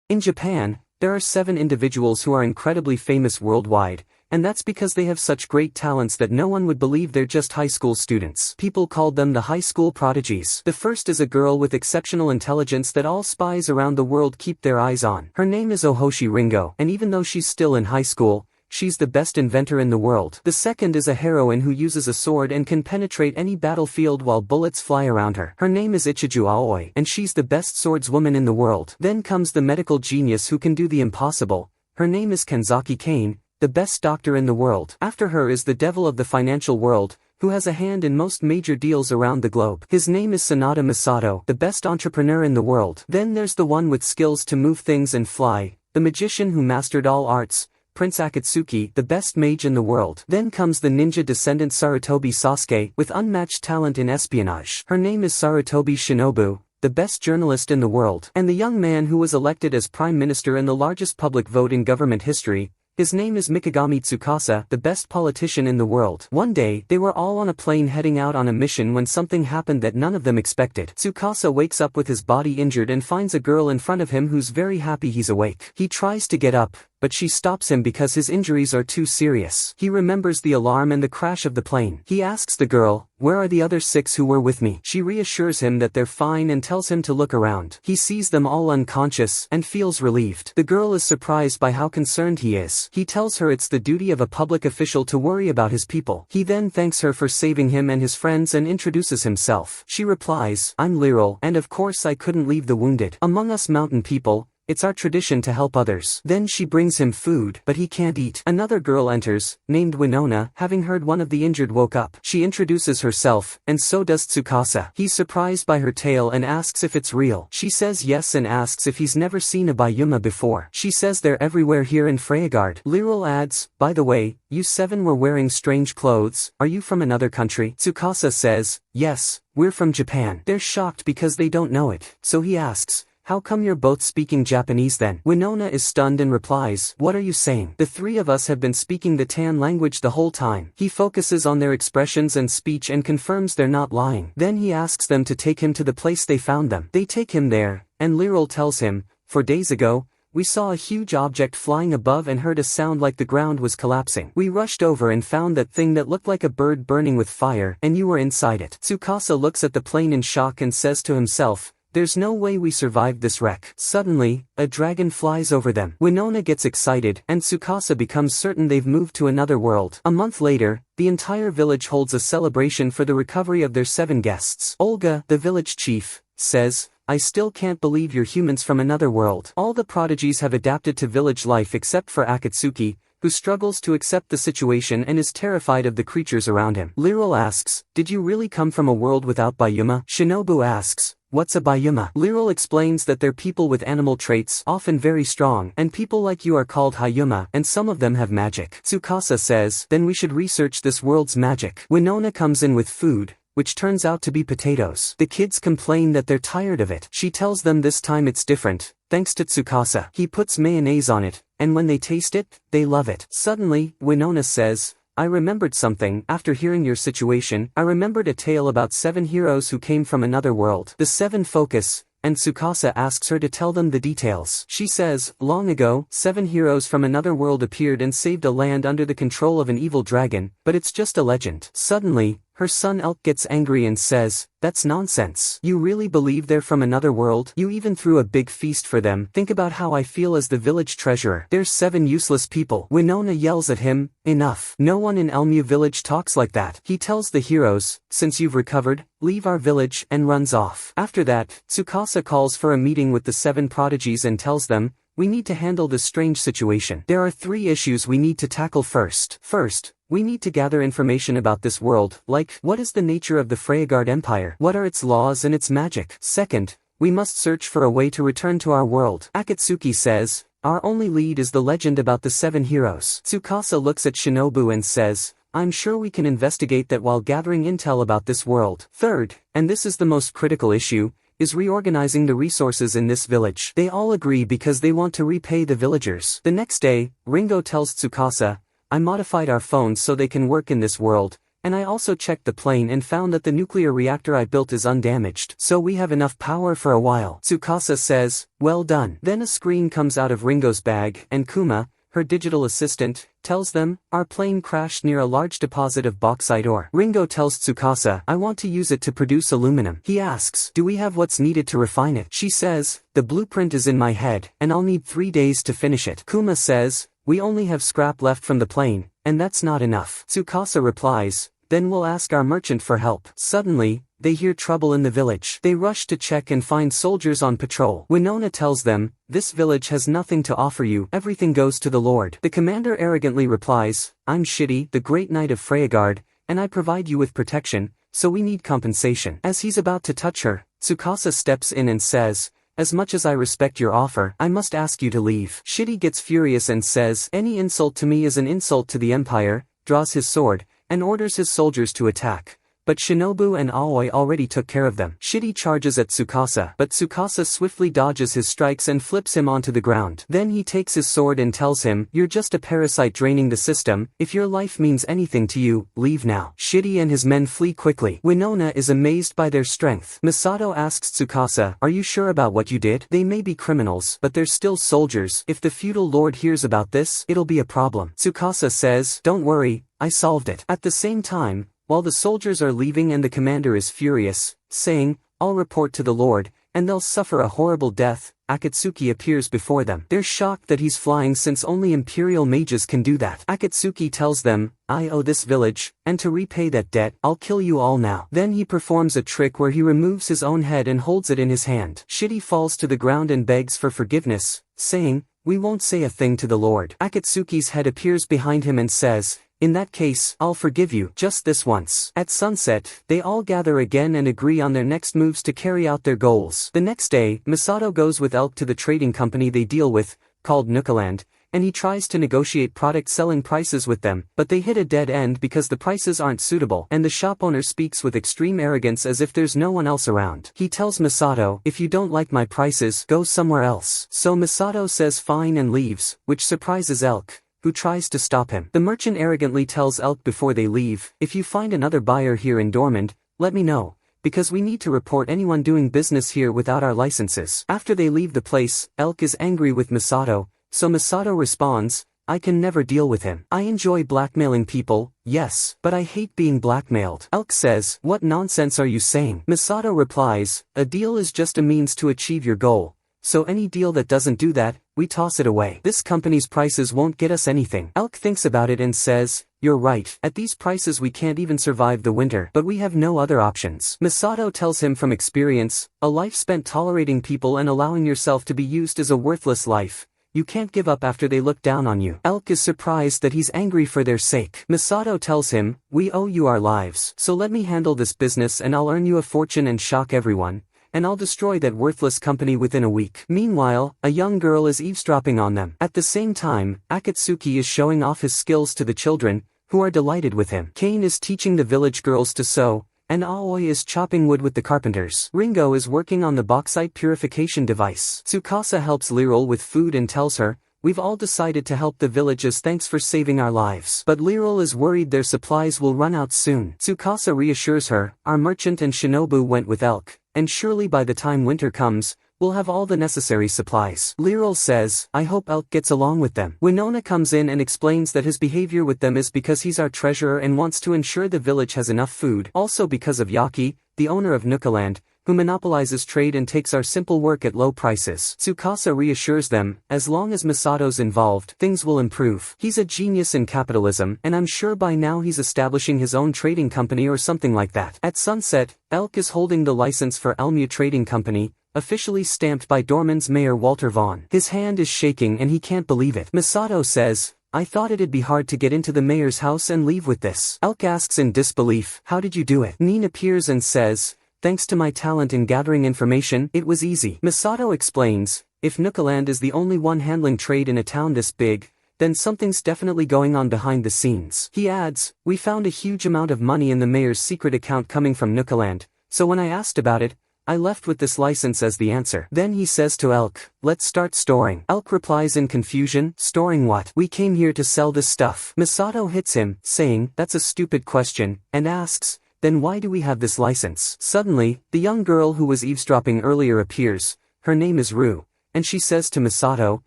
In Japan, there are 7 individuals who are incredibly famous worldwide, and that's because they have such great talents that no one would believe they're just high school students. People called them the high school prodigies. The first is a girl with exceptional intelligence that all spies around the world keep their eyes on. Her name is Ohoshi Ringo, and even though she's still in high school, she's the best inventor in the world. The second is a heroine who uses a sword and can penetrate any battlefield while bullets fly around her. Her name is Ichiju Aoi, and she's the best swordswoman in the world. Then comes the medical genius who can do the impossible. Her name is Kanzaki Kane, the best doctor in the world. After her is the devil of the financial world, who has a hand in most major deals around the globe. His name is Sanada Masato, the best entrepreneur in the world. Then there's the one with skills to move things and fly, the magician who mastered all arts, Prince Akatsuki, the best mage in the world. Then comes the ninja descendant Sarutobi Sasuke, with unmatched talent in espionage. Her name is Sarutobi Shinobu, the best journalist in the world. And the young man who was elected as prime minister in the largest public vote in government history, his name is Mikagami Tsukasa, the best politician in the world. One day, they were all on a plane heading out on a mission when something happened that none of them expected. Tsukasa wakes up with his body injured and finds a girl in front of him who's very happy he's awake. He tries to get up, but she stops him because his injuries are too serious. He remembers the alarm and the crash of the plane. He asks the girl, "Where are the other 6 who were with me?" She reassures him that they're fine and tells him to look around. He sees them all unconscious and feels relieved. The girl is surprised by how concerned he is. He tells her it's the duty of a public official to worry about his people. He then thanks her for saving him and his friends and introduces himself. She replies, "I'm Liril, and of course I couldn't leave the wounded. Among us mountain people, it's our tradition to help others." Then she brings him food, but he can't eat. Another girl enters, named Winona, having heard one of the injured woke up. She introduces herself, and so does Tsukasa. He's surprised by her tale and asks if it's real. She says yes and asks if he's never seen a Bayuma before. She says they're everywhere here in Freyagard. Liril adds, "By the way, you 7 were wearing strange clothes. Are you from another country?" Tsukasa says, "Yes, we're from Japan." They're shocked because they don't know it. So he asks, "How come you're both speaking Japanese then?" Winona is stunned and replies, "What are you saying? The 3 of us have been speaking the Tan language the whole time." He focuses on their expressions and speech and confirms they're not lying. Then he asks them to take him to the place they found them. They take him there, and Liril tells him, "4 days ago, we saw a huge object flying above and heard a sound like the ground was collapsing. We rushed over and found that thing that looked like a bird burning with fire, and you were inside it." Tsukasa looks at the plane in shock and says to himself, "There's no way we survived this wreck." Suddenly, a dragon flies over them. Winona gets excited, and Tsukasa becomes certain they've moved to another world. A month later, the entire village holds a celebration for the recovery of their 7 guests. Olga, the village chief, says, "I still can't believe you're humans from another world." All the prodigies have adapted to village life except for Akatsuki, who struggles to accept the situation and is terrified of the creatures around him. Liril asks, "Did you really come from a world without Bayuma?" Shinobu asks, "What's a Bayuma?" Liril explains that they're people with animal traits, often very strong, and people like you are called Hayuma, and some of them have magic. Tsukasa says, "Then we should research this world's magic." Winona comes in with food, which turns out to be potatoes. The kids complain that they're tired of it. She tells them this time it's different, thanks to Tsukasa. He puts mayonnaise on it, and when they taste it, they love it. Suddenly, Winona says, "I remembered something. After hearing your situation, I remembered a tale about 7 heroes who came from another world." The 7 focus, and Tsukasa asks her to tell them the details. She says, "Long ago, 7 heroes from another world appeared and saved a land under the control of an evil dragon, but it's just a legend." Suddenly, her son Elk gets angry and says, "That's nonsense. You really believe they're from another world? You even threw a big feast for them. Think about how I feel as the village treasurer. There's 7 useless people." Winona yells at him, "Enough. No one in Elmu village talks like that." He tells the heroes, "Since you've recovered, leave our village," and runs off. After that, Tsukasa calls for a meeting with the 7 prodigies and tells them, "We need to handle this strange situation. There are 3 issues we need to tackle first. First, we need to gather information about this world, like, what is the nature of the Freyagard Empire? What are its laws and its magic? Second, we must search for a way to return to our world." Akatsuki says, "Our only lead is the legend about the 7 heroes." Tsukasa looks at Shinobu and says, "I'm sure we can investigate that while gathering intel about this world." Third, and this is the most critical issue, is reorganizing the resources in this village. They all agree because they want to repay the villagers. The next day, Ringo tells Tsukasa, "I modified our phones so they can work in this world, And I also checked the plane and found that the nuclear reactor I built is undamaged. So we have enough power for a while. Tsukasa says, well done. Then a screen comes out of Ringo's bag, and Kuma, her digital assistant, tells them, our plane crashed near a large deposit of bauxite ore. Ringo tells Tsukasa, I want to use it to produce aluminum. He asks, do we have what's needed to refine it? She says, the blueprint is in my head, and I'll need 3 days to finish it. Kuma says, we only have scrap left from the plane, and that's not enough. Tsukasa replies, then we'll ask our merchant for help. Suddenly, they hear trouble in the village. They rush to check and find soldiers on patrol. Winona tells them, this village has nothing to offer you, everything goes to the Lord. The commander arrogantly replies, I'm Shitty, the great knight of Freyagard, and I provide you with protection, so we need compensation. As he's about to touch her, Tsukasa steps in and says, as much as I respect your offer, I must ask you to leave. Shitty gets furious and says, any insult to me is an insult to the Empire, draws his sword, and orders his soldiers to attack. But Shinobu and Aoi already took care of them. Shitty charges at Tsukasa, but Tsukasa swiftly dodges his strikes and flips him onto the ground. Then he takes his sword and tells him, you're just a parasite draining the system, if your life means anything to you, leave now. Shitty and his men flee quickly. Winona is amazed by their strength. Misato asks Tsukasa, are you sure about what you did? They may be criminals, but they're still soldiers. If the feudal lord hears about this, it'll be a problem. Tsukasa says, don't worry, I solved it. At the same time, while the soldiers are leaving and the commander is furious, saying, I'll report to the Lord, and they'll suffer a horrible death, Akatsuki appears before them. They're shocked that he's flying since only imperial mages can do that. Akatsuki tells them, I owe this village, and to repay that debt, I'll kill you all now. Then he performs a trick where he removes his own head and holds it in his hand. Shitty falls to the ground and begs for forgiveness, saying, we won't say a thing to the Lord. Akatsuki's head appears behind him and says, in that case, I'll forgive you, just this once. At sunset, they all gather again and agree on their next moves to carry out their goals. The next day, Misato goes with Elk to the trading company they deal with, called Nukaland, and he tries to negotiate product selling prices with them, but they hit a dead end because the prices aren't suitable, and the shop owner speaks with extreme arrogance as if there's no one else around. He tells Misato, if you don't like my prices, go somewhere else. So Misato says fine and leaves, which surprises Elk, who tries to stop him. The merchant arrogantly tells Elk before they leave, if you find another buyer here in Dormond, let me know, because we need to report anyone doing business here without our licenses. After they leave the place, Elk is angry with Misato, so Misato responds, I can never deal with him. I enjoy blackmailing people, yes, but I hate being blackmailed. Elk says, what nonsense are you saying? Misato replies, a deal is just a means to achieve your goal. So any deal that doesn't do that, we toss it away. This company's prices won't get us anything. Elk thinks about it and says, you're right, at these prices we can't even survive the winter, but we have no other options. Misato tells him from experience, a life spent tolerating people and allowing yourself to be used is a worthless life. You can't give up after they look down on you. Elk is surprised that he's angry for their sake. Misato tells him, we owe you our lives, so let me handle this business and I'll earn you a fortune and shock everyone, and I'll destroy that worthless company within a week. Meanwhile, a young girl is eavesdropping on them. At the same time, Akatsuki is showing off his skills to the children, who are delighted with him. Kane is teaching the village girls to sew, and Aoi is chopping wood with the carpenters. Ringo is working on the bauxite purification device. Tsukasa helps Liril with food and tells her, we've all decided to help the village as thanks for saving our lives. But Liril is worried their supplies will run out soon. Tsukasa reassures her, our merchant and Shinobu went with Elk, and surely by the time winter comes, we'll have all the necessary supplies. Liril says, I hope Elk gets along with them. Winona comes in and explains that his behavior with them is because he's our treasurer and wants to ensure the village has enough food. Also because of Yaki, the owner of Nukaland, who monopolizes trade and takes our simple work at low prices. Tsukasa reassures them, as long as Misato's involved, things will improve. He's a genius in capitalism, and I'm sure by now he's establishing his own trading company or something like that. At sunset, Elk is holding the license for Elmia Trading Company, officially stamped by Dormond's mayor Walter Vaughn. His hand is shaking and he can't believe it. Misato says, I thought it'd be hard to get into the mayor's house and leave with this. Elk asks in disbelief, how did you do it? Nin appears and says, thanks to my talent in gathering information, it was easy. Misato explains, if Nukaland is the only one handling trade in a town this big, then something's definitely going on behind the scenes. He adds, we found a huge amount of money in the mayor's secret account coming from Nukaland, so when I asked about it, I left with this license as the answer. Then he says to Elk, let's start storing. Elk replies in confusion, storing what? We came here to sell this stuff. Misato hits him, saying, that's a stupid question, and asks, then why do we have this license? Suddenly, the young girl who was eavesdropping earlier appears. Her name is Ru, and she says to Misato,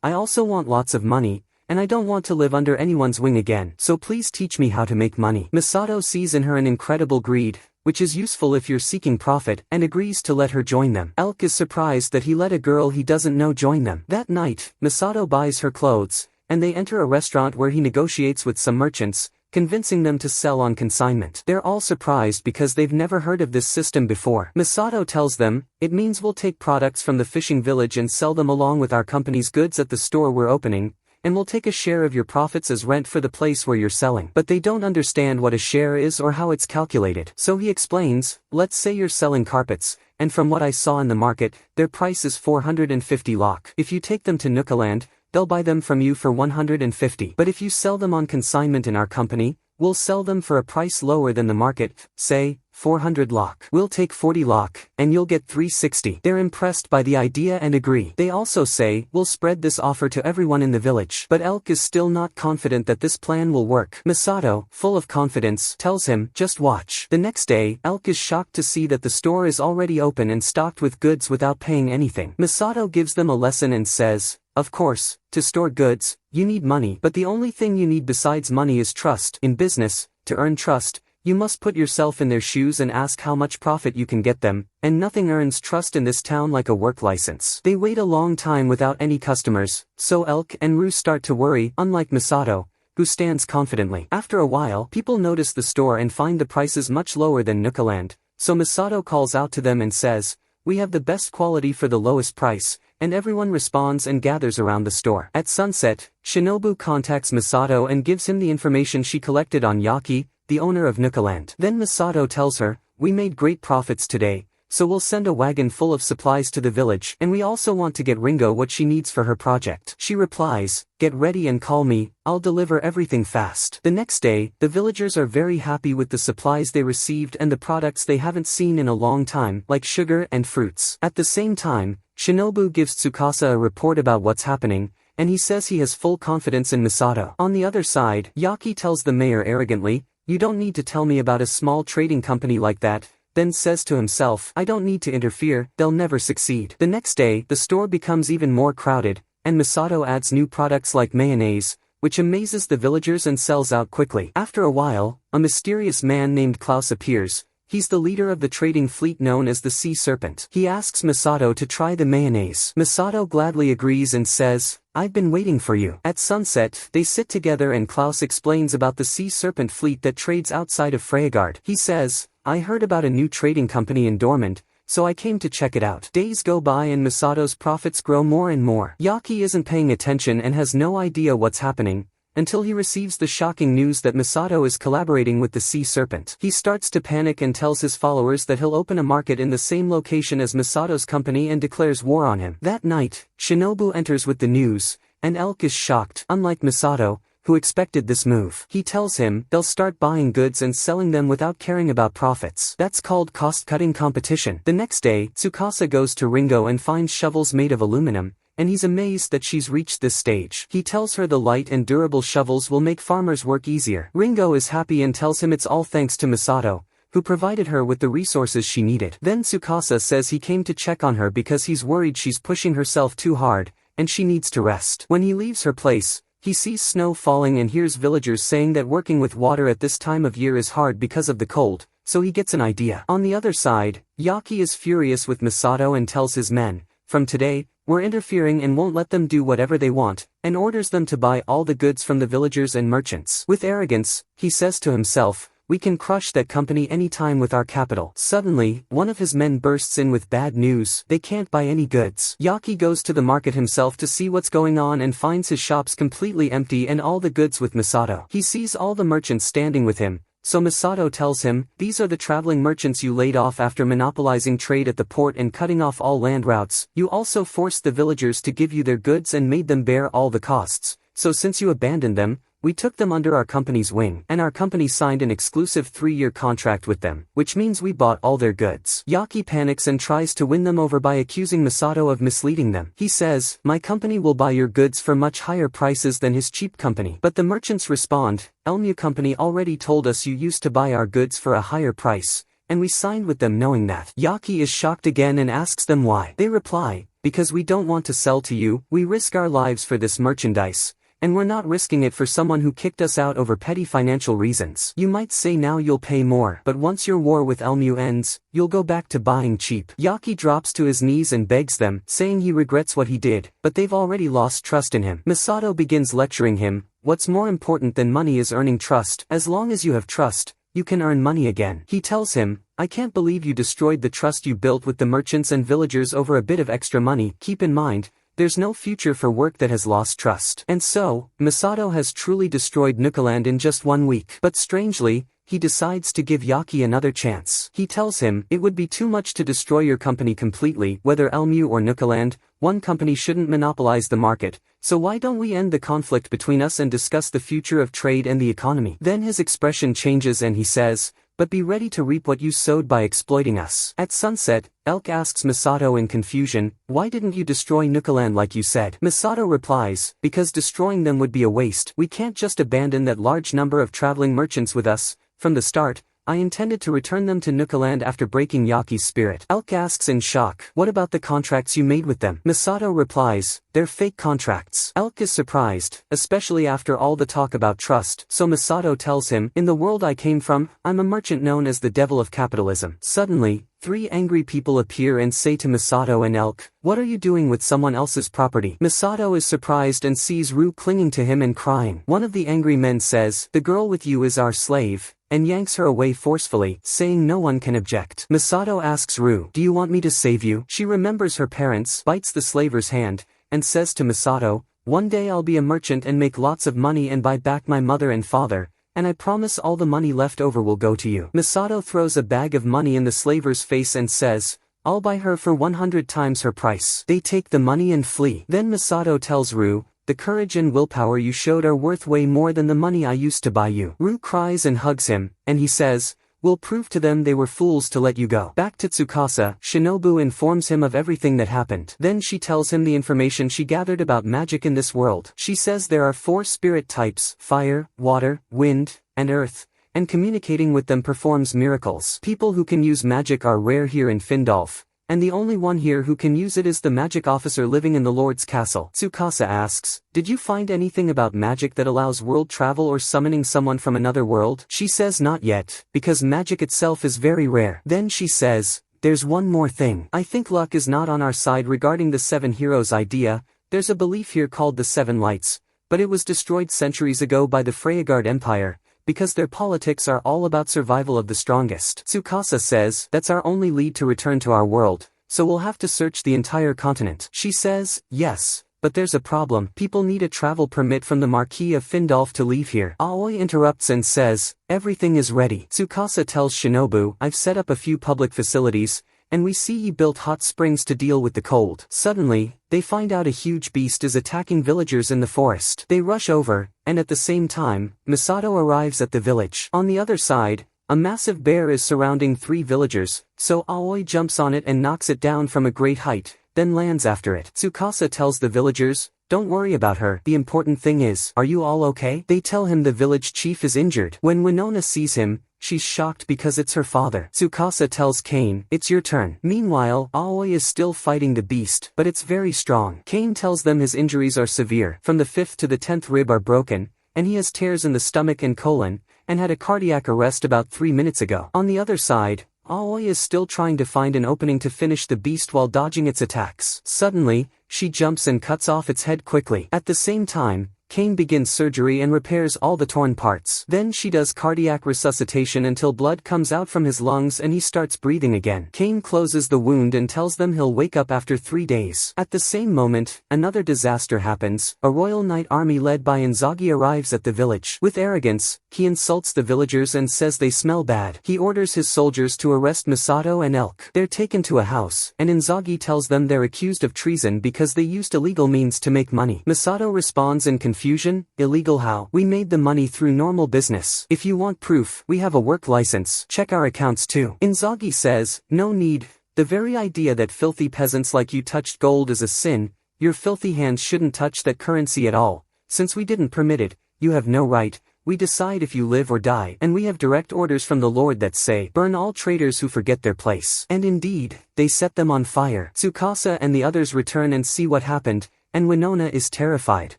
I also want lots of money, and I don't want to live under anyone's wing again, so please teach me how to make money. Misato sees in her an incredible greed, which is useful if you're seeking profit, and agrees to let her join them. Elk is surprised that he let a girl he doesn't know join them. That night, Misato buys her clothes, and they enter a restaurant where he negotiates with some merchants, convincing them to sell on consignment. They're all surprised because they've never heard of this system before. Misato tells them, it means we'll take products from the fishing village and sell them along with our company's goods at the store we're opening, and we'll take a share of your profits as rent for the place where you're selling. But they don't understand what a share is or how it's calculated. So he explains, let's say you're selling carpets, and from what I saw in the market, their price is 450 lakh. If you take them to Nukaland, they'll buy them from you for 150. But if you sell them on consignment in our company, we'll sell them for a price lower than the market, say, 400 lakh. We'll take 40 lakh, and you'll get 360. They're impressed by the idea and agree. They also say, we'll spread this offer to everyone in the village. But Elk is still not confident that this plan will work. Misato, full of confidence, tells him, just watch. The next day, Elk is shocked to see that the store is already open and stocked with goods without paying anything. Misato gives them a lesson and says, of course, to store goods, you need money, but the only thing you need besides money is trust. In business, to earn trust, you must put yourself in their shoes and ask how much profit you can get them, and nothing earns trust in this town like a work license. They wait a long time without any customers, so Elk and Ru start to worry, unlike Misato, who stands confidently. After a while, people notice the store and find the prices much lower than Nukaland, so Misato calls out to them and says, we have the best quality for the lowest price, and everyone responds and gathers around the store. At sunset, Shinobu contacts Misato and gives him the information she collected on Yaki, the owner of Nukaland. Then Misato tells her, we made great profits today, so we'll send a wagon full of supplies to the village, and we also want to get Ringo what she needs for her project. She replies, get ready and call me, I'll deliver everything fast. The next day, the villagers are very happy with the supplies they received and the products they haven't seen in a long time, like sugar and fruits. At the same time, Shinobu gives Tsukasa a report about what's happening, and he says he has full confidence in Misato. On the other side, Yaki tells the mayor arrogantly, you don't need to tell me about a small trading company like that, then says to himself, I don't need to interfere, they'll never succeed. The next day, the store becomes even more crowded, and Misato adds new products like mayonnaise, which amazes the villagers and sells out quickly. After a while, a mysterious man named Klaus appears. He's the leader of the trading fleet known as the Sea Serpent. He asks Misato to try the mayonnaise. Misato gladly agrees and says, I've been waiting for you. At sunset, they sit together and Klaus explains about the Sea Serpent fleet that trades outside of Freyagard. He says, I heard about a new trading company in Dormant, so I came to check it out. Days go by and Misato's profits grow more and more. Yaki isn't paying attention and has no idea what's happening, until he receives the shocking news that Misato is collaborating with the Sea Serpent. He starts to panic and tells his followers that he'll open a market in the same location as Misato's company and declares war on him. That night, Shinobu enters with the news, and Elk is shocked, unlike Misato, who expected this move. He tells him they'll start buying goods and selling them without caring about profits. That's called cost-cutting competition. The next day, Tsukasa goes to Ringo and finds shovels made of aluminum, and he's amazed that she's reached this stage. He tells her the light and durable shovels will make farmers' work easier. Ringo is happy and tells him it's all thanks to Misato, who provided her with the resources she needed. Then Tsukasa says he came to check on her because he's worried she's pushing herself too hard, and she needs to rest. When he leaves her place, he sees snow falling and hears villagers saying that working with water at this time of year is hard because of the cold, so he gets an idea. On the other side, Yaki is furious with Misato and tells his men, from today, we're interfering and won't let them do whatever they want, and orders them to buy all the goods from the villagers and merchants. With arrogance, he says to himself, we can crush that company anytime with our capital. Suddenly, one of his men bursts in with bad news. They can't buy any goods. Yaki goes to the market himself to see what's going on and finds his shops completely empty and all the goods with Misato. He sees all the merchants standing with him, so Misato tells him, these are the traveling merchants you laid off after monopolizing trade at the port and cutting off all land routes. You also forced the villagers to give you their goods and made them bear all the costs, so since you abandoned them, we took them under our company's wing, and our company signed an exclusive 3-year contract with them, which means we bought all their goods. Yaki panics and tries to win them over by accusing Masato of misleading them. He says, "My company will buy your goods for much higher prices than his cheap company." But the merchants respond, "Elm company already told us you used to buy our goods for a higher price, and we signed with them knowing that." Yaki is shocked again and asks them why. They reply, "Because we don't want to sell to you, we risk our lives for this merchandise. And we're not risking it for someone who kicked us out over petty financial reasons. You might say now you'll pay more, but once your war with Elm ends, you'll go back to buying cheap." Yaki drops to his knees and begs them, saying he regrets what he did, but they've already lost trust in him. Masato begins lecturing him, "What's more important than money is earning trust. As long as you have trust, you can earn money again." He tells him, "I can't believe you destroyed the trust you built with the merchants and villagers over a bit of extra money. Keep in mind, there's no future for work that has lost trust." And so, Masato has truly destroyed Nukaland in just 1 week. But strangely, he decides to give Yaki another chance. He tells him, "It would be too much to destroy your company completely, whether Elm or Nukaland. One company shouldn't monopolize the market, so why don't we end the conflict between us and discuss the future of trade and the economy?" Then his expression changes and he says, "But be ready to reap what you sowed by exploiting us." At sunset, Elk asks Masato in confusion, "Why didn't you destroy Nukaland like you said?" Masato replies, "Because destroying them would be a waste. We can't just abandon that large number of traveling merchants with us. From the start, I intended to return them to Nukaland after breaking Yaki's spirit." Elk asks in shock, "What about the contracts you made with them?" Masato replies, "They're fake contracts." Elk is surprised, especially after all the talk about trust, so Masato tells him, "In the world I came from, I'm a merchant known as the devil of capitalism." Suddenly, 3 angry people appear and say to Masato and Elk, "What are you doing with someone else's property?" Masato is surprised and sees Rue clinging to him and crying. One of the angry men says, "The girl with you is our slave," and yanks her away forcefully, saying no one can object. Masato asks Rue, "Do you want me to save you?" She remembers her parents, bites the slaver's hand, and says to Masato, "One day I'll be a merchant and make lots of money and buy back my mother and father, and I promise all the money left over will go to you." Masato throws a bag of money in the slaver's face and says, "I'll buy her for 100 times her price." They take the money and flee. Then Masato tells Rue, "The courage and willpower you showed are worth way more than the money I used to buy you." Rue cries and hugs him, and he says, "We'll prove to them they were fools to let you go." Back to Tsukasa, Shinobu informs him of everything that happened. Then she tells him the information she gathered about magic in this world. She says there are 4 spirit types: fire, water, wind, and earth, and communicating with them performs miracles. People who can use magic are rare here in Findolf, and the only one here who can use it is the magic officer living in the Lord's castle. Tsukasa asks, "Did you find anything about magic that allows world travel or summoning someone from another world?" She says not yet, because magic itself is very rare. Then she says, "There's one more thing. I think luck is not on our side regarding the 7 heroes idea. There's a belief here called the 7 lights, but it was destroyed centuries ago by the Freyagard Empire, because their politics are all about survival of the strongest." Tsukasa says, "That's our only lead to return to our world, so we'll have to search the entire continent." She says, "Yes, but there's a problem. People need a travel permit from the Marquis of Findolf to leave here." Aoi interrupts and says, "Everything is ready." Tsukasa tells Shinobu, "I've set up a few public facilities, and we see he built hot springs to deal with the cold." Suddenly, they find out a huge beast is attacking villagers in the forest. They rush over, and at the same time, Masato arrives at the village. On the other side, a massive bear is surrounding 3 villagers, so Aoi jumps on it and knocks it down from a great height, then lands after it. Tsukasa tells the villagers, "Don't worry about her. The important thing is, are you all okay?" They tell him the village chief is injured. When Winona sees him, she's shocked because it's her father. Tsukasa tells Kane, "It's your turn." Meanwhile, Aoi is still fighting the beast, but it's very strong. Kane tells them his injuries are severe. From the 5th to the 10th rib are broken, and he has tears in the stomach and colon, and had a cardiac arrest about 3 minutes ago. On the other side, Aoi is still trying to find an opening to finish the beast while dodging its attacks. Suddenly, she jumps and cuts off its head quickly. At the same time, Kane begins surgery and repairs all the torn parts. Then she does cardiac resuscitation until blood comes out from his lungs and he starts breathing again. Kane closes the wound and tells them he'll wake up after 3 days. At the same moment, another disaster happens. A royal knight army led by Inzaghi arrives at the village. With arrogance, he insults the villagers and says they smell bad. He orders his soldiers to arrest Masato and Elk. They're taken to a house, and Inzaghi tells them they're accused of treason because they used illegal means to make money. Masato responds in confusion confusion? Illegal how? We made the money through normal business. If you want proof, we have a work license. Check our accounts too. Inzaghi says, no need. The very idea that filthy peasants like you touched gold is a sin. Your filthy hands shouldn't touch that currency at all. Since we didn't permit it, you have no right. We decide if you live or die, and we have direct orders from the Lord that say, burn all traitors who forget their place. And indeed, they set them on fire. Tsukasa and the others return and see what happened, and Winona is terrified.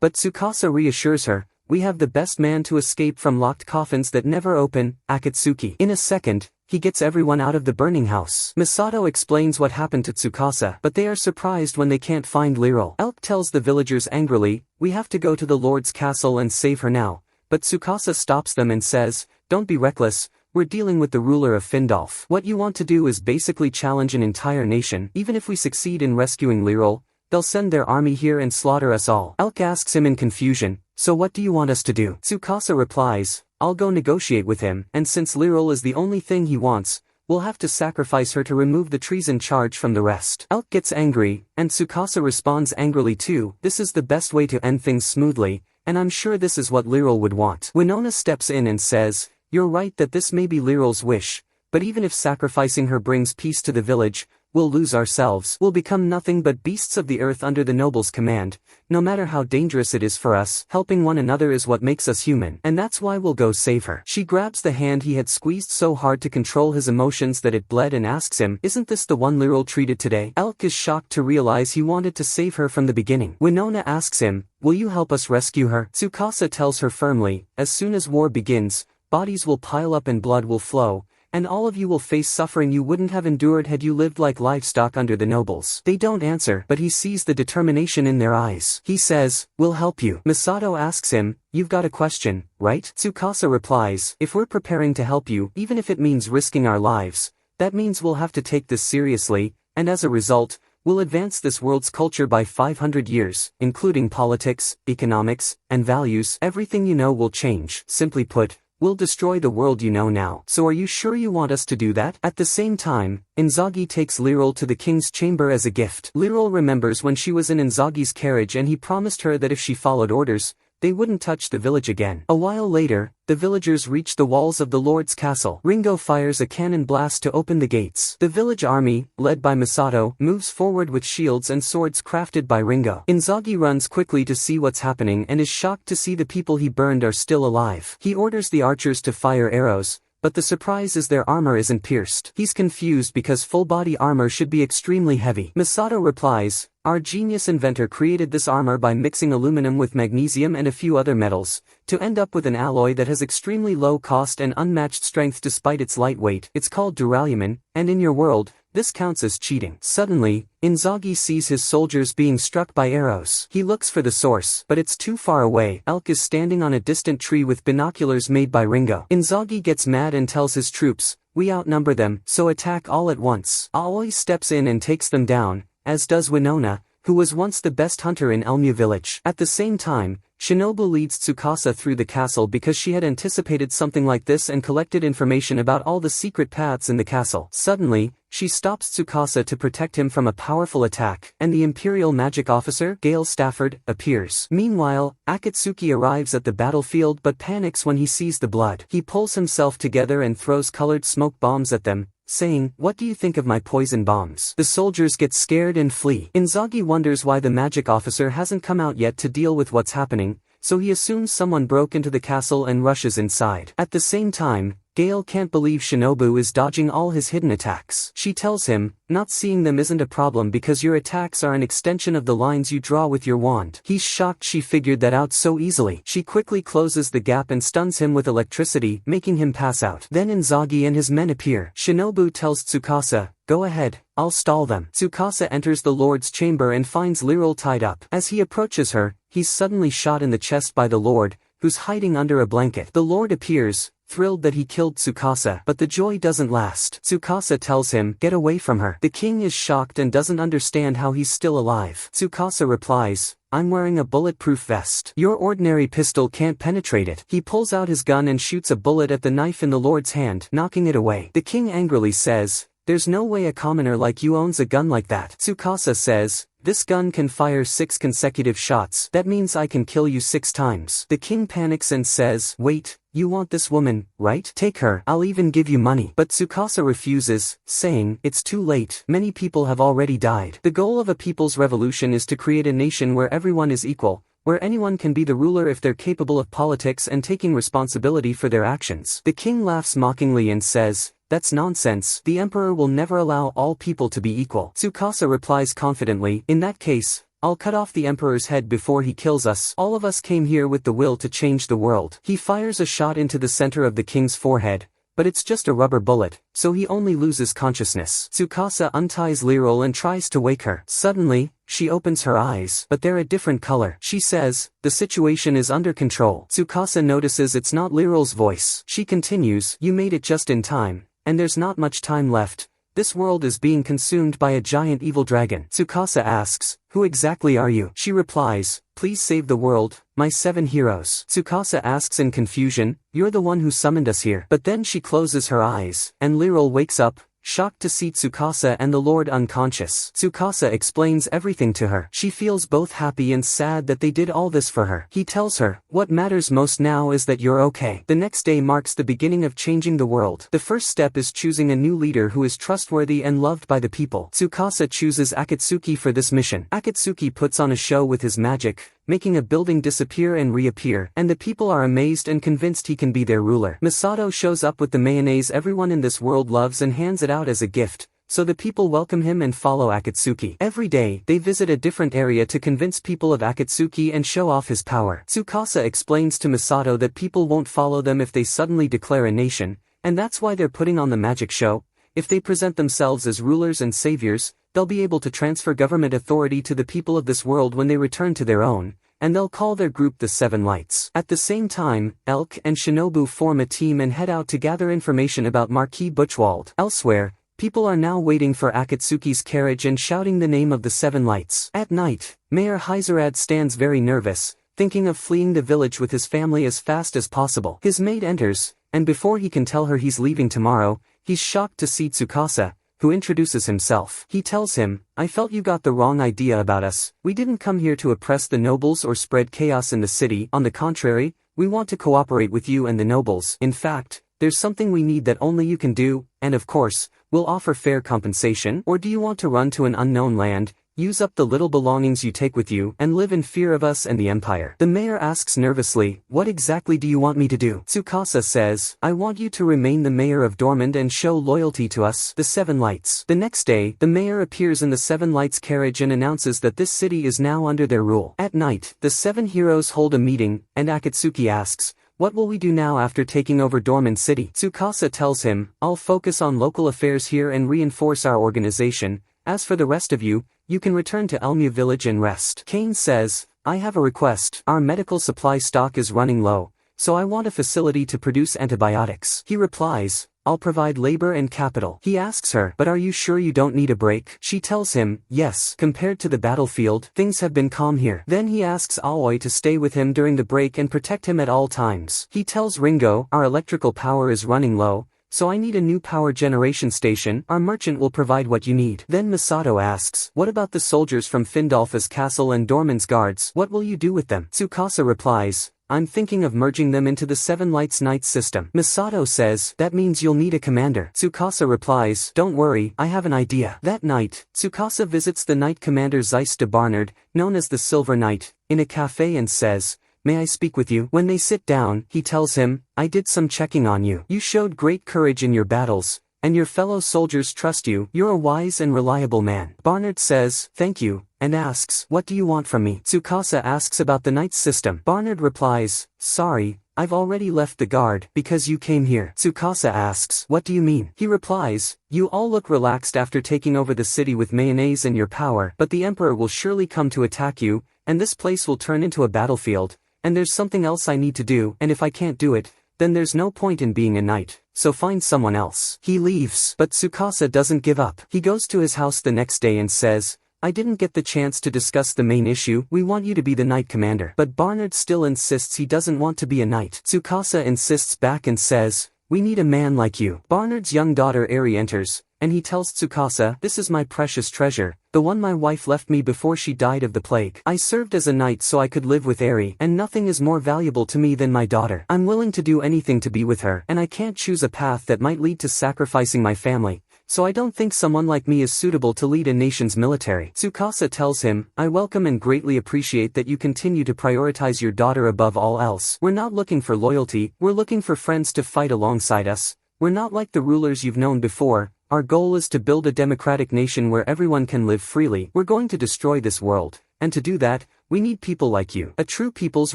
But Tsukasa reassures her, we have the best man to escape from locked coffins that never open, Akatsuki. In a second, he gets everyone out of the burning house. Misato explains what happened to Tsukasa, but they are surprised when they can't find Liril. Elk tells the villagers angrily, we have to go to the Lord's castle and save her now. But Tsukasa stops them and says, don't be reckless, we're dealing with the ruler of Findolf. What you want to do is basically challenge an entire nation. Even if we succeed in rescuing Liril, they'll send their army here and slaughter us all. Elk asks him in confusion, so what do you want us to do? Tsukasa replies, I'll go negotiate with him, and since Liril is the only thing he wants, we'll have to sacrifice her to remove the treason charge from the rest. Elk gets angry, and Tsukasa responds angrily too, this is the best way to end things smoothly, and I'm sure this is what Liril would want. Winona steps in and says, you're right that this may be Liril's wish, but even if sacrificing her brings peace to the village, we'll lose ourselves. We'll become nothing but beasts of the earth under the noble's command. No matter how dangerous it is for us, helping one another is what makes us human, and that's why we'll go save her. She grabs the hand he had squeezed so hard to control his emotions that it bled and asks him, isn't this the one Liril treated today? Elk is shocked to realize he wanted to save her from the beginning. Winona asks him, will you help us rescue her? Tsukasa tells her firmly, as soon as war begins, bodies will pile up and blood will flow, and all of you will face suffering you wouldn't have endured had you lived like livestock under the nobles. They don't answer, but he sees the determination in their eyes. He says, we'll help you. Misato asks him, you've got a question, right? Tsukasa replies, if we're preparing to help you, even if it means risking our lives, that means we'll have to take this seriously, and as a result, we'll advance this world's culture by 500 years, including politics, economics, and values. Everything you know will change. Simply put, we'll destroy the world you know now. So are you sure you want us to do that? At the same time, Inzaghi takes Liril to the king's chamber as a gift. Liril remembers when she was in Inzaghi's carriage and he promised her that if she followed orders, they wouldn't touch the village again. A while later, the villagers reach the walls of the Lord's castle. Ringo fires a cannon blast to open the gates. The village army, led by Misato, moves forward with shields and swords crafted by Ringo. Inzaghi runs quickly to see what's happening and is shocked to see the people he burned are still alive. He orders the archers to fire arrows, but the surprise is their armor isn't pierced. He's confused because full-body armor should be extremely heavy. Misato replies, our genius inventor created this armor by mixing aluminum with magnesium and a few other metals, to end up with an alloy that has extremely low cost and unmatched strength despite its light weight. It's called duralumin, and in your world, this counts as cheating. Suddenly, Inzaghi sees his soldiers being struck by arrows. He looks for the source, but it's too far away. Elk is standing on a distant tree with binoculars made by Ringo. Inzaghi gets mad and tells his troops, we outnumber them, so attack all at once. Aoi steps in and takes them down, as does Winona, who was once the best hunter in Elmu village. At the same time, Shinobu leads Tsukasa through the castle because she had anticipated something like this and collected information about all the secret paths in the castle. Suddenly, she stops Tsukasa to protect him from a powerful attack, and the Imperial Magic Officer, Gale Stafford, appears. Meanwhile, Akatsuki arrives at the battlefield but panics when he sees the blood. He pulls himself together and throws colored smoke bombs at them, saying, what do you think of my poison bombs? The soldiers get scared and flee. Inzaghi wonders why the magic officer hasn't come out yet to deal with what's happening, so he assumes someone broke into the castle and rushes inside. At the same time, Gale can't believe Shinobu is dodging all his hidden attacks. She tells him, not seeing them isn't a problem because your attacks are an extension of the lines you draw with your wand. He's shocked she figured that out so easily. She quickly closes the gap and stuns him with electricity, making him pass out. Then Inzaghi and his men appear. Shinobu tells Tsukasa, go ahead, I'll stall them. Tsukasa enters the Lord's chamber and finds Liril tied up. As he approaches her, he's suddenly shot in the chest by the Lord, who's hiding under a blanket. The Lord appears, thrilled that he killed Tsukasa, but the joy doesn't last. Tsukasa tells him, get away from her. The king is shocked and doesn't understand how he's still alive. Tsukasa replies, I'm wearing a bulletproof vest. Your ordinary pistol can't penetrate it. He pulls out his gun and shoots a bullet at the knife in the Lord's hand, knocking it away. The king angrily says, there's no way a commoner like you owns a gun like that. Tsukasa says, This gun can fire 6 consecutive shots. That means I can kill you 6 times. The king panics and says, wait, you want this woman, right? Take her, I'll even give you money. But Tsukasa refuses, saying, it's too late, many people have already died. The goal of a people's revolution is to create a nation where everyone is equal, where anyone can be the ruler if they're capable of politics and taking responsibility for their actions. The king laughs mockingly and says, that's nonsense, the emperor will never allow all people to be equal. Tsukasa replies confidently, in that case, I'll cut off the emperor's head before he kills us. All of us came here with the will to change the world. He fires a shot into the center of the king's forehead, but it's just a rubber bullet, so he only loses consciousness. Tsukasa unties Liril and tries to wake her. Suddenly, she opens her eyes, but they're a different color. She says, the situation is under control. Tsukasa notices it's not Liril's voice. She continues, you made it just in time, and there's not much time left. This world is being consumed by a giant evil dragon. Tsukasa asks, who exactly are you? She replies, please save the world, my 7 heroes. Tsukasa asks in confusion, you're the one who summoned us here. But then she closes her eyes, and Liril wakes up, shocked to see Tsukasa and the Lord unconscious. Tsukasa explains everything to her. She feels both happy and sad that they did all this for her. He tells her, what matters most now is that you're okay. The next day marks the beginning of changing the world. The first step is choosing a new leader who is trustworthy and loved by the people. Tsukasa chooses Akatsuki for this mission. Akatsuki puts on a show with his magic, making a building disappear and reappear, and the people are amazed and convinced he can be their ruler. Masato shows up with the mayonnaise everyone in this world loves and hands it out as a gift, so the people welcome him and follow Akatsuki. Every day, they visit a different area to convince people of Akatsuki and show off his power. Tsukasa explains to Masato that people won't follow them if they suddenly declare a nation, and that's why they're putting on the magic show. If they present themselves as rulers and saviors, they'll be able to transfer government authority to the people of this world when they return to their own, and they'll call their group the Seven Lights. At the same time, Elk and Shinobu form a team and head out to gather information about Marquis Buchwald. Elsewhere, people are now waiting for Akatsuki's carriage and shouting the name of the Seven Lights. At night, Mayor Hyzerad stands very nervous, thinking of fleeing the village with his family as fast as possible. His maid enters, and before he can tell her he's leaving tomorrow, he's shocked to see Tsukasa, who introduces himself. He tells him, I felt you got the wrong idea about us. We didn't come here to oppress the nobles or spread chaos in the city. On the contrary, we want to cooperate with you and the nobles. In fact, there's something we need that only you can do, and of course, we'll offer fair compensation. Or do you want to run to an unknown land, use up the little belongings you take with you, and live in fear of us and the empire? The mayor asks nervously, what exactly do you want me to do? Tsukasa says, I want you to remain the mayor of Dormand and show loyalty to us, the Seven Lights. The next day, the mayor appears in the Seven Lights carriage and announces that this city is now under their rule. At night, the 7 heroes hold a meeting, and Akatsuki asks, what will we do now after taking over Dormand City? Tsukasa tells him, I'll focus on local affairs here and reinforce our organization. As for the rest of you, you can return to Elmia village and rest. Kane says, I have a request. Our medical supply stock is running low, so I want a facility to produce antibiotics. He replies, I'll provide labor and capital. He asks her, but are you sure you don't need a break? She tells him, yes, compared to the battlefield, things have been calm here. Then he asks Aoi to stay with him during the break and protect him at all times. He tells Ringo, our electrical power is running low, so I need a new power generation station. Our merchant will provide what you need. Then Masato asks, what about the soldiers from Findolfa's castle and Dormand's guards? What will you do with them? Tsukasa replies, I'm thinking of merging them into the Seven Lights Knights system. Masato says, that means you'll need a commander. Tsukasa replies, don't worry, I have an idea. That night, Tsukasa visits the Knight Commander Zeiss de Barnard, known as the Silver Knight, in a cafe and says, may I speak with you? When they sit down, he tells him, I did some checking on you. You showed great courage in your battles, and your fellow soldiers trust you. You're a wise and reliable man. Barnard says, thank you, and asks, what do you want from me? Tsukasa asks about the knight's system. Barnard replies, sorry, I've already left the guard, because you came here. Tsukasa asks, what do you mean? He replies, you all look relaxed after taking over the city with mayonnaise and your power, but the emperor will surely come to attack you, and this place will turn into a battlefield. And there's something else I need to do, and if I can't do it, then there's no point in being a knight, so find someone else. He leaves, but Tsukasa doesn't give up. He goes to his house the next day and says, I didn't get the chance to discuss the main issue. We want you to be the knight commander. But Barnard still insists he doesn't want to be a knight. Tsukasa insists back and says, we need a man like you. Barnard's young daughter Eri enters, and he tells Tsukasa, "This is my precious treasure, the one my wife left me before she died of the plague. I served as a knight so I could live with Eri, and nothing is more valuable to me than my daughter. I'm willing to do anything to be with her, and I can't choose a path that might lead to sacrificing my family. So I don't think someone like me is suitable to lead a nation's military." Tsukasa tells him, "I welcome and greatly appreciate that you continue to prioritize your daughter above all else. We're not looking for loyalty, we're looking for friends to fight alongside us. We're not like the rulers you've known before. Our goal is to build a democratic nation where everyone can live freely. We're going to destroy this world, and to do that, we need people like you. A true people's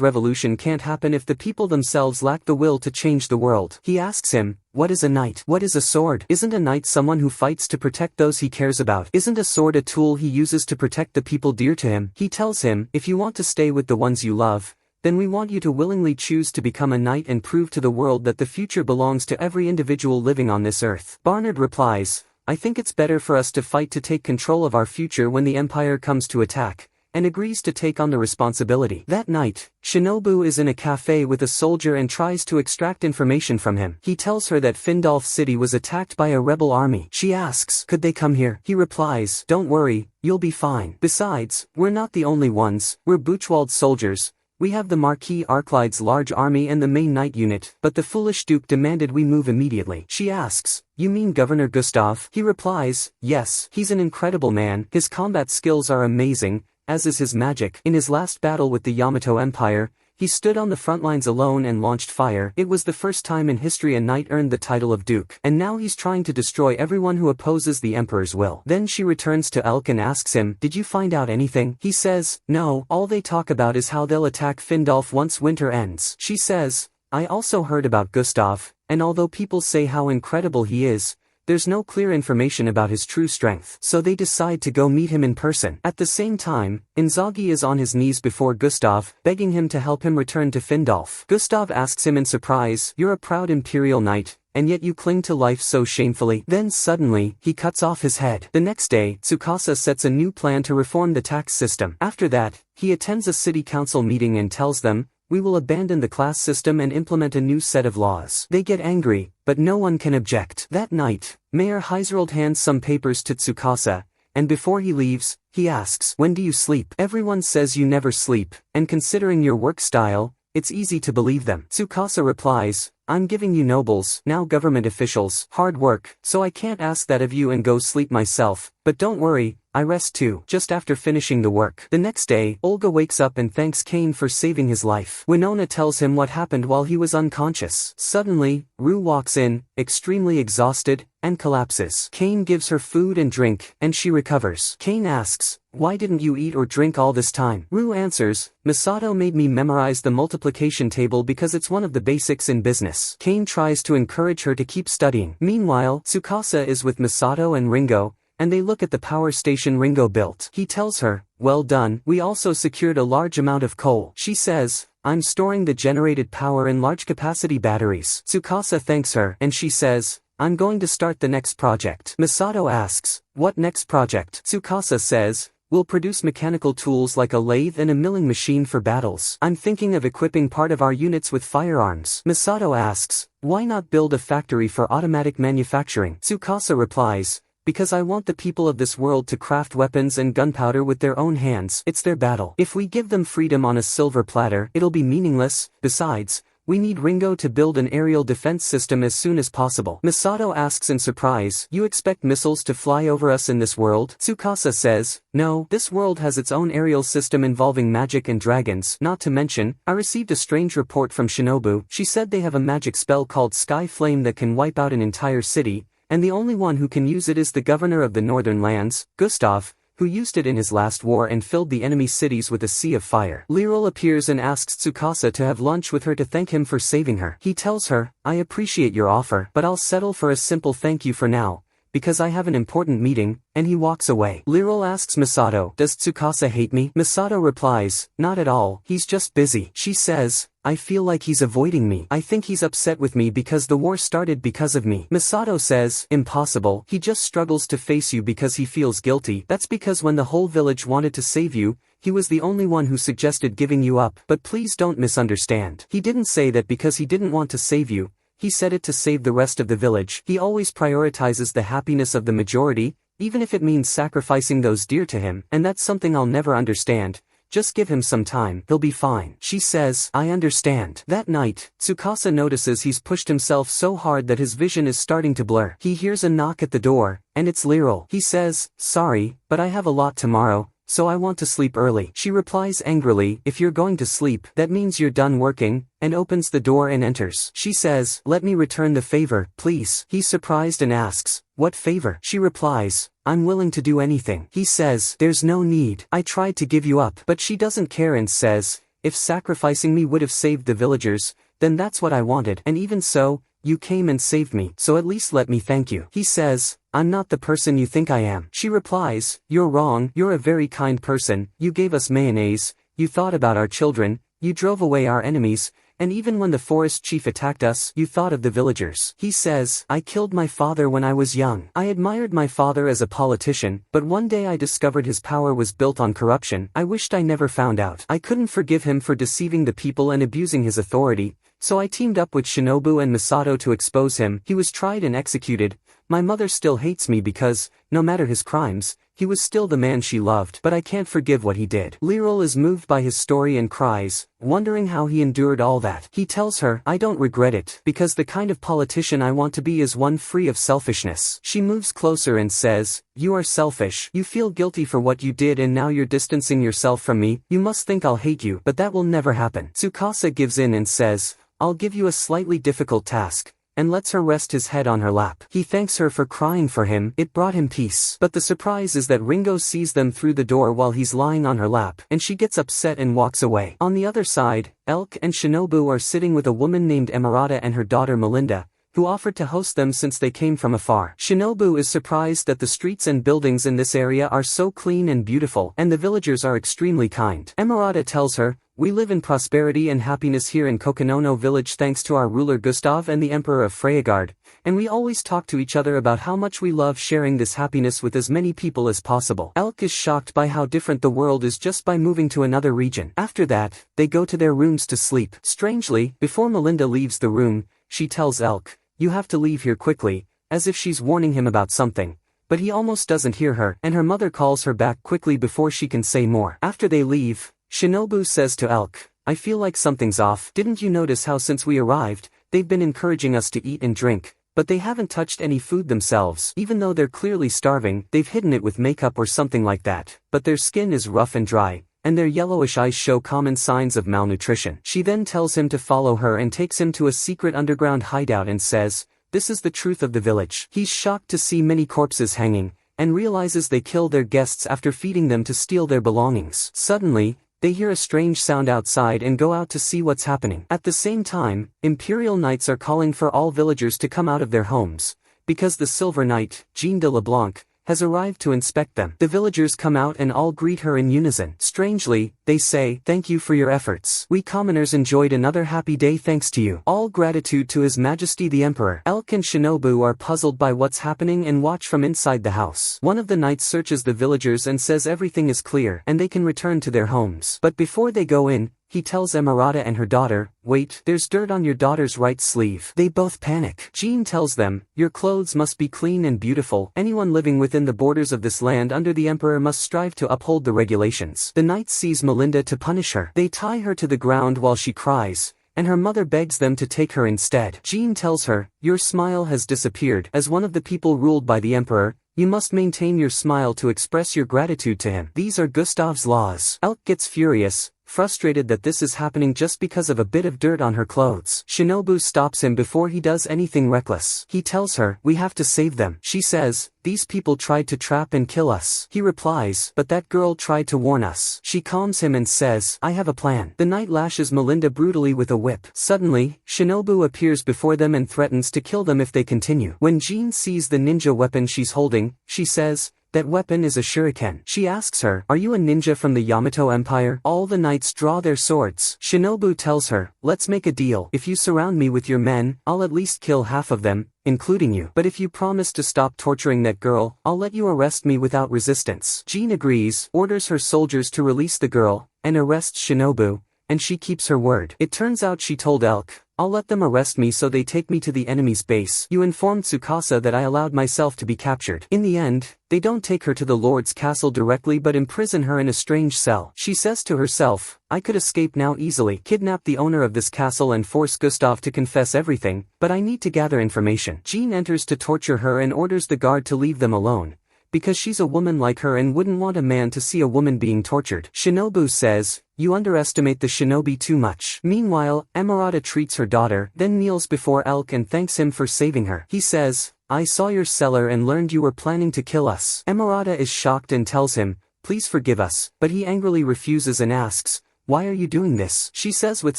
revolution can't happen if the people themselves lack the will to change the world." He asks him, "What is a knight? What is a sword? Isn't a knight someone who fights to protect those he cares about? Isn't a sword a tool he uses to protect the people dear to him?" He tells him, "If you want to stay with the ones you love, then we want you to willingly choose to become a knight and prove to the world that the future belongs to every individual living on this earth." Barnard replies, "I think it's better for us to fight to take control of our future when the Empire comes to attack," and agrees to take on the responsibility. That night, Shinobu is in a cafe with a soldier and tries to extract information from him. He tells her that Findolf City was attacked by a rebel army. She asks, "Could they come here?" He replies, "Don't worry, you'll be fine. Besides, we're not the only ones, we're Buchwald soldiers. We have the Marquis Arklide's large army and the main knight unit, but the foolish duke demanded we move immediately." She asks, "You mean Governor Gustav?" He replies, "Yes, he's an incredible man, his combat skills are amazing, as is his magic. In his last battle with the Yamato Empire, he stood on the front lines alone and launched fire. It was the first time in history a knight earned the title of duke, and now he's trying to destroy everyone who opposes the emperor's will." Then she returns to Elk and asks him, "Did you find out anything?" He says, "No, all they talk about is how they'll attack Findolf once winter ends." She says, "I also heard about Gustav, and although people say how incredible he is, there's no clear information about his true strength." So they decide to go meet him in person. At the same time, Inzaghi is on his knees before Gustav, begging him to help him return to Findolf. Gustav asks him in surprise, "You're a proud imperial knight, and yet you cling to life so shamefully." Then suddenly, he cuts off his head. The next day, Tsukasa sets a new plan to reform the tax system. After that, he attends a city council meeting and tells them, "We will abandon the class system and implement a new set of laws." They get angry, but no one can object. That night, Mayor Heiserold hands some papers to Tsukasa, and before he leaves, he asks, "When do you sleep?" Everyone says you never sleep, and considering your work style, it's easy to believe them. Tsukasa replies, "I'm giving you nobles, now government officials, hard work, so I can't ask that of you and go sleep myself, but don't worry, I rest too." Just after finishing the work. The next day, Olga wakes up and thanks Kane for saving his life. Winona tells him what happened while he was unconscious. Suddenly, Rue walks in, extremely exhausted, and collapses. Kane gives her food and drink, and she recovers. Kane asks, "Why didn't you eat or drink all this time?" Rue answers, "Misato made me memorize the multiplication table because it's one of the basics in business." Kane tries to encourage her to keep studying. Meanwhile, Tsukasa is with Misato and Ringo, and they look at the power station Ringo built. He tells her, "Well done, we also secured a large amount of coal." She says, "I'm storing the generated power in large-capacity batteries." Tsukasa thanks her, and she says, "I'm going to start the next project." Misato asks, "What next project?" Tsukasa says, "We'll produce mechanical tools like a lathe and a milling machine for battles. I'm thinking of equipping part of our units with firearms." Misato asks, "Why not build a factory for automatic manufacturing?" Tsukasa replies, "Because I want the people of this world to craft weapons and gunpowder with their own hands. It's their battle. If we give them freedom on a silver platter, it'll be meaningless. Besides, we need Ringo to build an aerial defense system as soon as possible." Misato asks in surprise, "You expect missiles to fly over us in this world?" Tsukasa says, "No, this world has its own aerial system involving magic and dragons. Not to mention, I received a strange report from Shinobu. She said they have a magic spell called Sky Flame that can wipe out an entire city, and the only one who can use it is the governor of the northern lands, Gustav, who used it in his last war and filled the enemy cities with a sea of fire." Liril appears and asks Tsukasa to have lunch with her to thank him for saving her. He tells her, "I appreciate your offer, but I'll settle for a simple thank you for now, because I have an important meeting," and he walks away. Liril asks Misato, "Does Tsukasa hate me?" Misato replies, "Not at all, he's just busy." She says, "I feel like he's avoiding me. I think he's upset with me because the war started because of me." Misato says, "Impossible, he just struggles to face you because he feels guilty. That's because when the whole village wanted to save you, he was the only one who suggested giving you up. But please don't misunderstand. He didn't say that because he didn't want to save you, he said it to save the rest of the village. He always prioritizes the happiness of the majority, even if it means sacrificing those dear to him, and that's something I'll never understand. Just give him some time, he'll be fine. She says, I understand. That night, Tsukasa notices he's pushed himself so hard that his vision is starting to blur. He hears a knock at the door, and it's Liril. He says, sorry, but I have a lot tomorrow, so I want to sleep early. She replies angrily, if you're going to sleep, that means you're done working, and opens the door and enters. She says, let me return the favor, please. He's surprised and asks, what favor? She replies, I'm willing to do anything. He says, there's no need. I tried to give you up. But she doesn't care and says, if sacrificing me would have saved the villagers, then that's what I wanted. And even so, you came and saved me, so at least let me thank you. He says, I'm not the person you think I am. She replies, you're wrong, you're a very kind person, you gave us mayonnaise, you thought about our children, you drove away our enemies, and even when the forest chief attacked us, you thought of the villagers. He says, I killed my father when I was young. I admired my father as a politician, but one day I discovered his power was built on corruption. I wished I never found out. I couldn't forgive him for deceiving the people and abusing his authority, so I teamed up with Shinobu and Misato to expose him. He was tried and executed. My mother still hates me because, no matter his crimes, he was still the man she loved, but I can't forgive what he did. Liril is moved by his story and cries, wondering how he endured all that. He tells her, I don't regret it, because the kind of politician I want to be is one free of selfishness. She moves closer and says, you are selfish. You feel guilty for what you did and now you're distancing yourself from me. You must think I'll hate you, but that will never happen. Tsukasa gives in and says, I'll give you a slightly difficult task, and lets her rest his head on her lap. He thanks her for crying for him, it brought him peace. But the surprise is that Ringo sees them through the door while he's lying on her lap, and she gets upset and walks away. On the other side, Elk and Shinobu are sitting with a woman named Emerata and her daughter Melinda, who offered to host them since they came from afar. Shinobu is surprised that the streets and buildings in this area are so clean and beautiful, and the villagers are extremely kind. Emerata tells her, we live in prosperity and happiness here in Kokonono village thanks to our ruler Gustav and the Emperor of Freyagard, and we always talk to each other about how much we love sharing this happiness with as many people as possible. Elk is shocked by how different the world is just by moving to another region. After that, they go to their rooms to sleep. Strangely, before Melinda leaves the room, she tells Elk, you have to leave here quickly, as if she's warning him about something. But he almost doesn't hear her, and her mother calls her back quickly before she can say more. After they leave, Shinobu says to Elk, I feel like something's off. Didn't you notice how since we arrived, they've been encouraging us to eat and drink, but they haven't touched any food themselves. Even though they're clearly starving, they've hidden it with makeup or something like that, but their skin is rough and dry, and their yellowish eyes show common signs of malnutrition. She then tells him to follow her and takes him to a secret underground hideout and says, this is the truth of the village. He's shocked to see many corpses hanging, and realizes they kill their guests after feeding them to steal their belongings. Suddenly, they hear a strange sound outside and go out to see what's happening. At the same time, Imperial Knights are calling for all villagers to come out of their homes, because the Silver Knight, Jean de LeBlanc, has arrived to inspect them. The villagers come out and all greet her in unison. Strangely, they say, thank you for your efforts. We commoners enjoyed another happy day thanks to you. All gratitude to His Majesty the Emperor. Elk and Shinobu are puzzled by what's happening and watch from inside the house. One of the knights searches the villagers and says everything is clear and they can return to their homes. But before they go in, he tells Emerata and her daughter, wait, there's dirt on your daughter's right sleeve. They both panic. Jean tells them, your clothes must be clean and beautiful. Anyone living within the borders of this land under the Emperor must strive to uphold the regulations. The knight sees Melinda to punish her. They tie her to the ground while she cries, and her mother begs them to take her instead. Jean tells her, your smile has disappeared. As one of the people ruled by the Emperor, you must maintain your smile to express your gratitude to him. These are Gustav's laws. Elk gets furious, frustrated that this is happening just because of a bit of dirt on her clothes. Shinobu stops him before he does anything reckless. He tells her, we have to save them. She says, these people tried to trap and kill us. He replies, but that girl tried to warn us. She calms him and says, I have a plan. The knight lashes Melinda brutally with a whip. Suddenly, Shinobu appears before them and threatens to kill them if they continue. When Jean sees the ninja weapon she's holding, she says, that weapon is a shuriken. She asks her, are you a ninja from the Yamato Empire? All the knights draw their swords. Shinobu tells her, let's make a deal. If you surround me with your men, I'll at least kill half of them, including you. But if you promise to stop torturing that girl, I'll let you arrest me without resistance. Jean agrees, orders her soldiers to release the girl, and arrests Shinobu, and she keeps her word. It turns out she told Elk, I'll let them arrest me so they take me to the enemy's base. You informed Tsukasa that I allowed myself to be captured. In the end, they don't take her to the Lord's castle directly but imprison her in a strange cell. She says to herself, I could escape now easily, kidnap the owner of this castle and force Gustav to confess everything, but I need to gather information. Jean enters to torture her and orders the guard to leave them alone, because she's a woman like her and wouldn't want a man to see a woman being tortured. Shinobu says, you underestimate the shinobi too much. Meanwhile, Emeraude treats her daughter, then kneels before Elk and thanks him for saving her. He says, I saw your cellar and learned you were planning to kill us. Emeraude is shocked and tells him, please forgive us, but he angrily refuses and asks, why are you doing this? She says with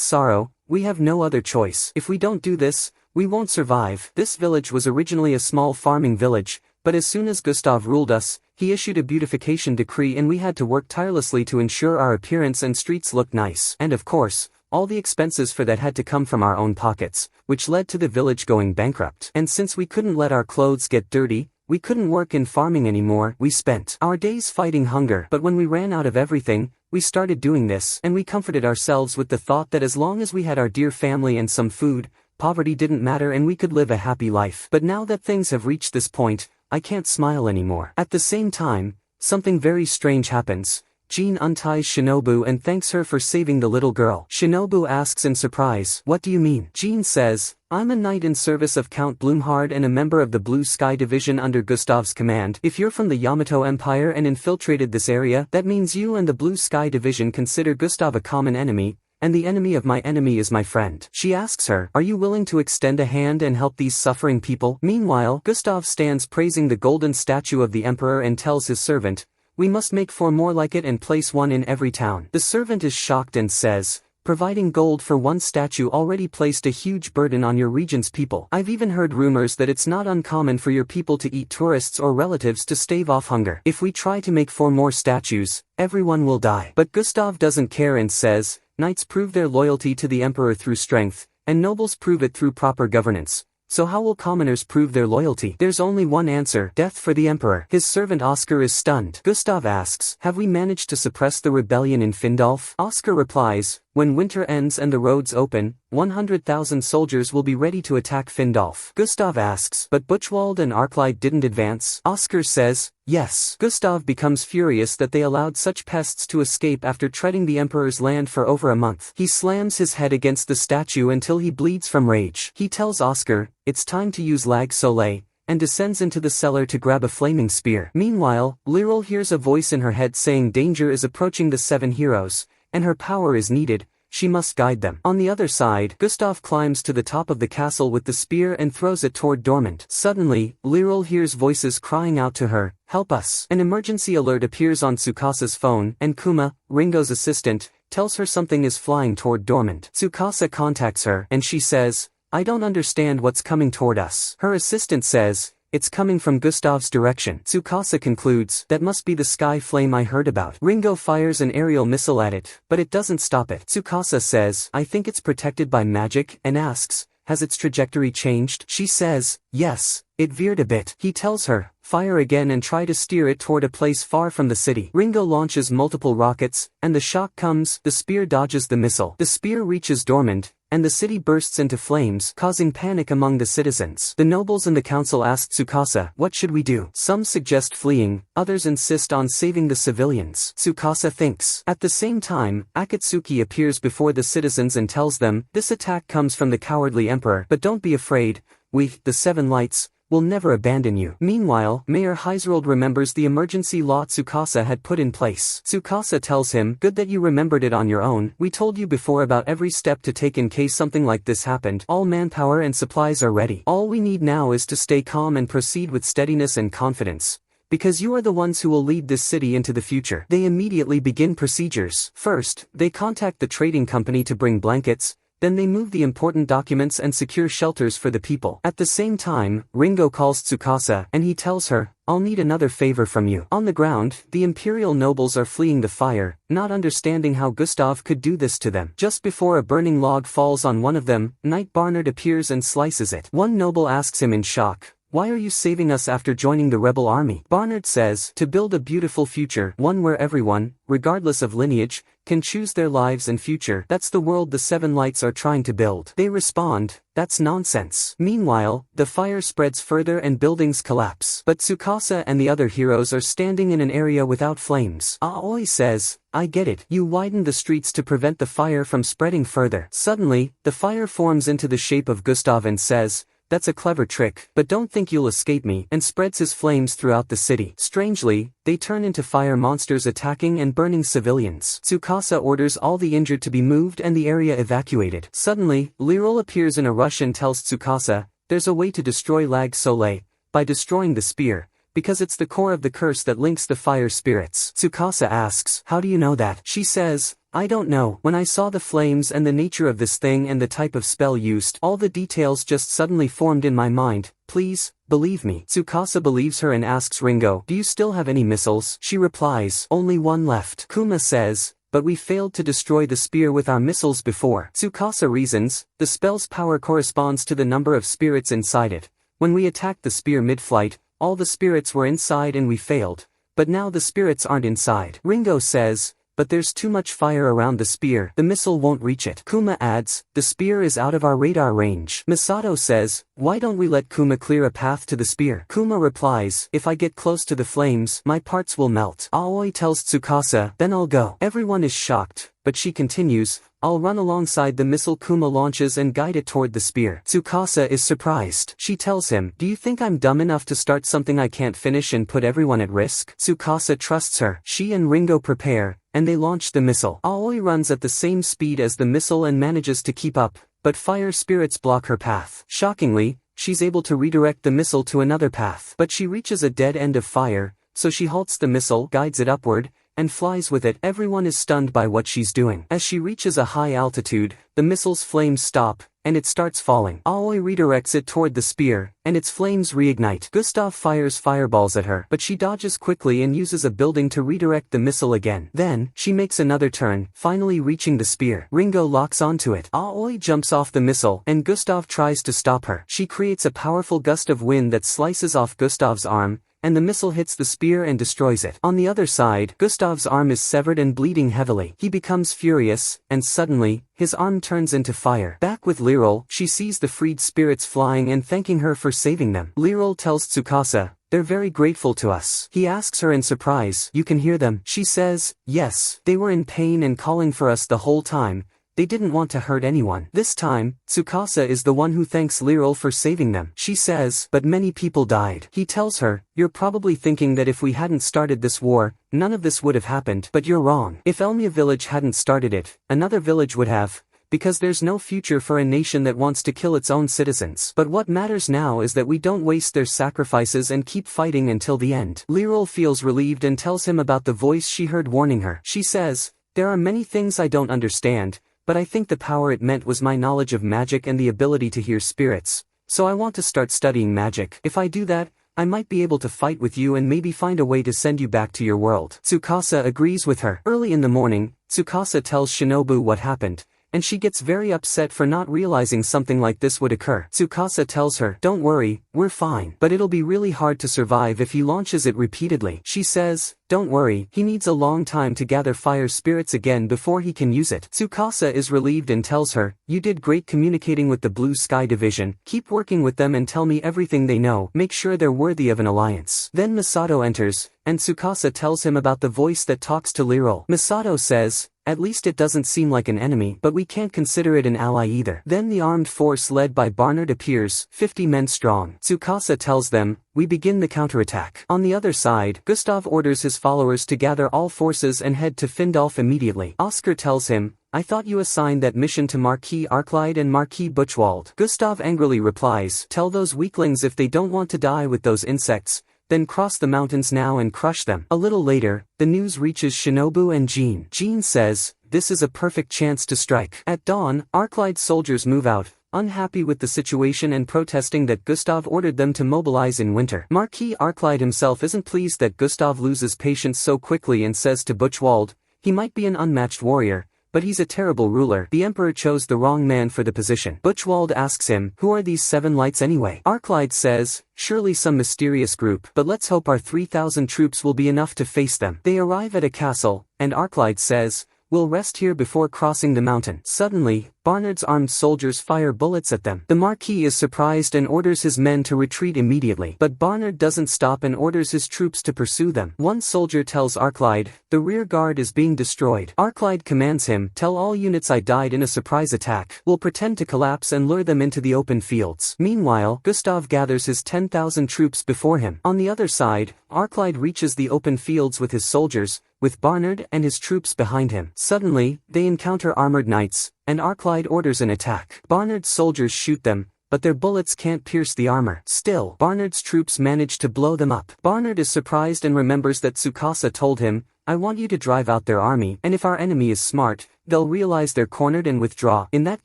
sorrow, we have no other choice. If we don't do this, we won't survive. This village was originally a small farming village, but as soon as Gustav ruled us, he issued a beautification decree and we had to work tirelessly to ensure our appearance and streets looked nice. And of course, all the expenses for that had to come from our own pockets, which led to the village going bankrupt. And since we couldn't let our clothes get dirty, we couldn't work in farming anymore. We spent our days fighting hunger, but when we ran out of everything, we started doing this, and we comforted ourselves with the thought that as long as we had our dear family and some food, poverty didn't matter and we could live a happy life. But now that things have reached this point, I can't smile anymore. At the same time, something very strange happens. Jean unties Shinobu and thanks her for saving the little girl. Shinobu asks in surprise, what do you mean? Jean says, I'm a knight in service of Count Blumhard and a member of the Blue Sky Division under Gustav's command. If you're from the Yamato Empire and infiltrated this area, that means you and the Blue Sky Division consider Gustav a common enemy, and the enemy of my enemy is my friend. She asks her, are you willing to extend a hand and help these suffering people? Meanwhile, Gustav stands praising the golden statue of the emperor and tells his servant, we must make 4 more like it and place one in every town. The servant is shocked and says, providing gold for one statue already placed a huge burden on your region's people. I've even heard rumors that it's not uncommon for your people to eat tourists or relatives to stave off hunger. If we try to make 4 more statues, everyone will die. But Gustav doesn't care and says, knights prove their loyalty to the emperor through strength, and nobles prove it through proper governance. So how will commoners prove their loyalty? There's only one answer, death for the emperor. His servant Oscar is stunned. Gustav asks, have we managed to suppress the rebellion in Findolf? Oscar replies, when winter ends and the roads open, 100,000 soldiers will be ready to attack Findolf. Gustav asks, but Buchwald and Arclight didn't advance? Oscar says, yes. Gustav becomes furious that they allowed such pests to escape after treading the emperor's land for over a month. He slams his head against the statue until he bleeds from rage. He tells Oscar, it's time to use Lag Soleil, and descends into the cellar to grab a flaming spear. Meanwhile, Lyril hears a voice in her head saying danger is approaching the 7 heroes, and her power is needed. She must guide them. On the other side, Gustav climbs to the top of the castle with the spear and throws it toward Dormant. Suddenly, Lyril hears voices crying out to her, help us. An emergency alert appears on Tsukasa's phone, and Kuma, Ringo's assistant, tells her something is flying toward Dormant. Tsukasa contacts her, and she says, I don't understand what's coming toward us. Her assistant says, it's coming from Gustav's direction. Tsukasa concludes, that must be the sky flame I heard about. Ringo fires an aerial missile at it, but it doesn't stop it. Tsukasa says, I think it's protected by magic, and asks, has its trajectory changed? She says, yes, it veered a bit. He tells her, fire again and try to steer it toward a place far from the city. Ringo launches multiple rockets, and the shock comes, the spear dodges the missile. The spear reaches Dormant, and the city bursts into flames, causing panic among the citizens. The nobles and the council ask Tsukasa, what should we do? Some suggest fleeing, others insist on saving the civilians. Tsukasa thinks. At the same time, Akatsuki appears before the citizens and tells them, this attack comes from the cowardly emperor, but don't be afraid, we, the 7 lights, will never abandon you. Meanwhile, Mayor Heiserold remembers the emergency law Tsukasa had put in place. Tsukasa tells him, good that you remembered it on your own. We told you before about every step to take in case something like this happened. All manpower and supplies are ready. All we need now is to stay calm and proceed with steadiness and confidence, because you are the ones who will lead this city into the future. They immediately begin procedures. First, they contact the trading company to bring blankets, then they move the important documents and secure shelters for the people. At the same time, Ringo calls Tsukasa, and he tells her, I'll need another favor from you. On the ground, the imperial nobles are fleeing the fire, not understanding how Gustav could do this to them. Just before a burning log falls on one of them, Knight Barnard appears and slices it. One noble asks him in shock, why are you saving us after joining the rebel army? Barnard says, to build a beautiful future, one where everyone, regardless of lineage, can choose their lives and future. That's the world the Seven Lights are trying to build. They respond, that's nonsense. Meanwhile, the fire spreads further and buildings collapse. But Tsukasa and the other heroes are standing in an area without flames. Aoi says, I get it. You widen the streets to prevent the fire from spreading further. Suddenly, the fire forms into the shape of Gustav and says, that's a clever trick, but don't think you'll escape me, and spreads his flames throughout the city. Strangely, they turn into fire monsters attacking and burning civilians. Tsukasa orders all the injured to be moved and the area evacuated. Suddenly, Liril appears in a rush and tells Tsukasa, there's a way to destroy Lag Soleil, by destroying the spear, because it's the core of the curse that links the fire spirits. Tsukasa asks, how do you know that? She says, I don't know. When I saw the flames and the nature of this thing and the type of spell used, all the details just suddenly formed in my mind. Please, believe me. Tsukasa believes her and asks Ringo, do you still have any missiles? She replies, only one left. Kuma says, but we failed to destroy the spear with our missiles before. Tsukasa reasons, the spell's power corresponds to the number of spirits inside it. When we attacked the spear mid-flight, all the spirits were inside and we failed. But now the spirits aren't inside. Ringo says, but there's too much fire around the spear, the missile won't reach it. Kuma adds, the spear is out of our radar range. Misato says, why don't we let Kuma clear a path to the spear? Kuma replies, if I get close to the flames, my parts will melt. Aoi tells Tsukasa, then I'll go. Everyone is shocked, but she continues, I'll run alongside the missile Kuma launches and guide it toward the spear. Tsukasa is surprised. She tells him, do you think I'm dumb enough to start something I can't finish and put everyone at risk? Tsukasa trusts her. She and Ringo prepare, and they launch the missile. Aoi runs at the same speed as the missile and manages to keep up, but fire spirits block her path. Shockingly, she's able to redirect the missile to another path. But she reaches a dead end of fire, so she halts the missile, guides it upward, and flies with it. Everyone is stunned by what she's doing. As she reaches a high altitude, the missile's flames stop, and it starts falling. Aoi redirects it toward the spear, and its flames reignite. Gustav fires fireballs at her, but she dodges quickly and uses a building to redirect the missile again. Then, she makes another turn, finally reaching the spear. Ringo locks onto it. Aoi jumps off the missile, and Gustav tries to stop her. She creates a powerful gust of wind that slices off Gustav's arm, and the missile hits the spear and destroys it. On the other side, Gustav's arm is severed and bleeding heavily. He becomes furious, and suddenly, his arm turns into fire. Back with Liril, she sees the freed spirits flying and thanking her for saving them. Liril tells Tsukasa, they're very grateful to us. He asks her in surprise, you can hear them? She says, yes, they were in pain and calling for us the whole time. They didn't want to hurt anyone. This time, Tsukasa is the one who thanks Liril for saving them. She says, but many people died. He tells her, you're probably thinking that if we hadn't started this war, none of this would have happened. But you're wrong. If Elmia village hadn't started it, another village would have. Because there's no future for a nation that wants to kill its own citizens. But what matters now is that we don't waste their sacrifices and keep fighting until the end. Liril feels relieved and tells him about the voice she heard warning her. She says, there are many things I don't understand, but I think the power it meant was my knowledge of magic and the ability to hear spirits, so I want to start studying magic. If I do that, I might be able to fight with you and maybe find a way to send you back to your world. Tsukasa agrees with her. Early in the morning, Tsukasa tells Shinobu what happened, and she gets very upset for not realizing something like this would occur. Tsukasa tells her, don't worry, we're fine. But it'll be really hard to survive if he launches it repeatedly. She says, don't worry, he needs a long time to gather fire spirits again before he can use it. Tsukasa is relieved and tells her, you did great communicating with the Blue Sky Division, keep working with them and tell me everything they know, make sure they're worthy of an alliance. Then Misato enters, and Tsukasa tells him about the voice that talks to Liril. Misato says, at least it doesn't seem like an enemy, but we can't consider it an ally either. Then the armed force led by Barnard appears, 50 men strong. Tsukasa tells them, we begin the counterattack. On the other side, Gustav orders his followers to gather all forces and head to Findolf immediately. Oscar tells him, I thought you assigned that mission to Marquis Arclide and Marquis Butchwald. Gustav angrily replies, tell those weaklings if they don't want to die with those insects, then cross the mountains now and crush them. A little later, the news reaches Shinobu and Jean. Jean says, this is a perfect chance to strike. At dawn, Arclide's soldiers move out, unhappy with the situation and protesting that Gustav ordered them to mobilize in winter. Marquis Arclide himself isn't pleased that Gustav loses patience so quickly and says to Butchwald, he might be an unmatched warrior, but he's a terrible ruler. The emperor chose the wrong man for the position. Buchwald asks him, who are these 7 lights anyway? Arclight says, surely some mysterious group, but let's hope our 3,000 troops will be enough to face them. They arrive at a castle, and Arclight says, we'll rest here before crossing the mountain. Suddenly, Barnard's armed soldiers fire bullets at them. The Marquis is surprised and orders his men to retreat immediately. But Barnard doesn't stop and orders his troops to pursue them. One soldier tells Arclight, the rear guard is being destroyed. Arclight commands him, tell all units I died in a surprise attack. We'll pretend to collapse and lure them into the open fields. Meanwhile, Gustav gathers his 10,000 troops before him. On the other side, Arclight reaches the open fields with his soldiers, with Barnard and his troops behind him. Suddenly, they encounter armored knights, and Arclight orders an attack. Barnard's soldiers shoot them, but their bullets can't pierce the armor. Still, Barnard's troops manage to blow them up. Barnard is surprised and remembers that Tsukasa told him, I want you to drive out their army, and if our enemy is smart, they'll realize they're cornered and withdraw. In that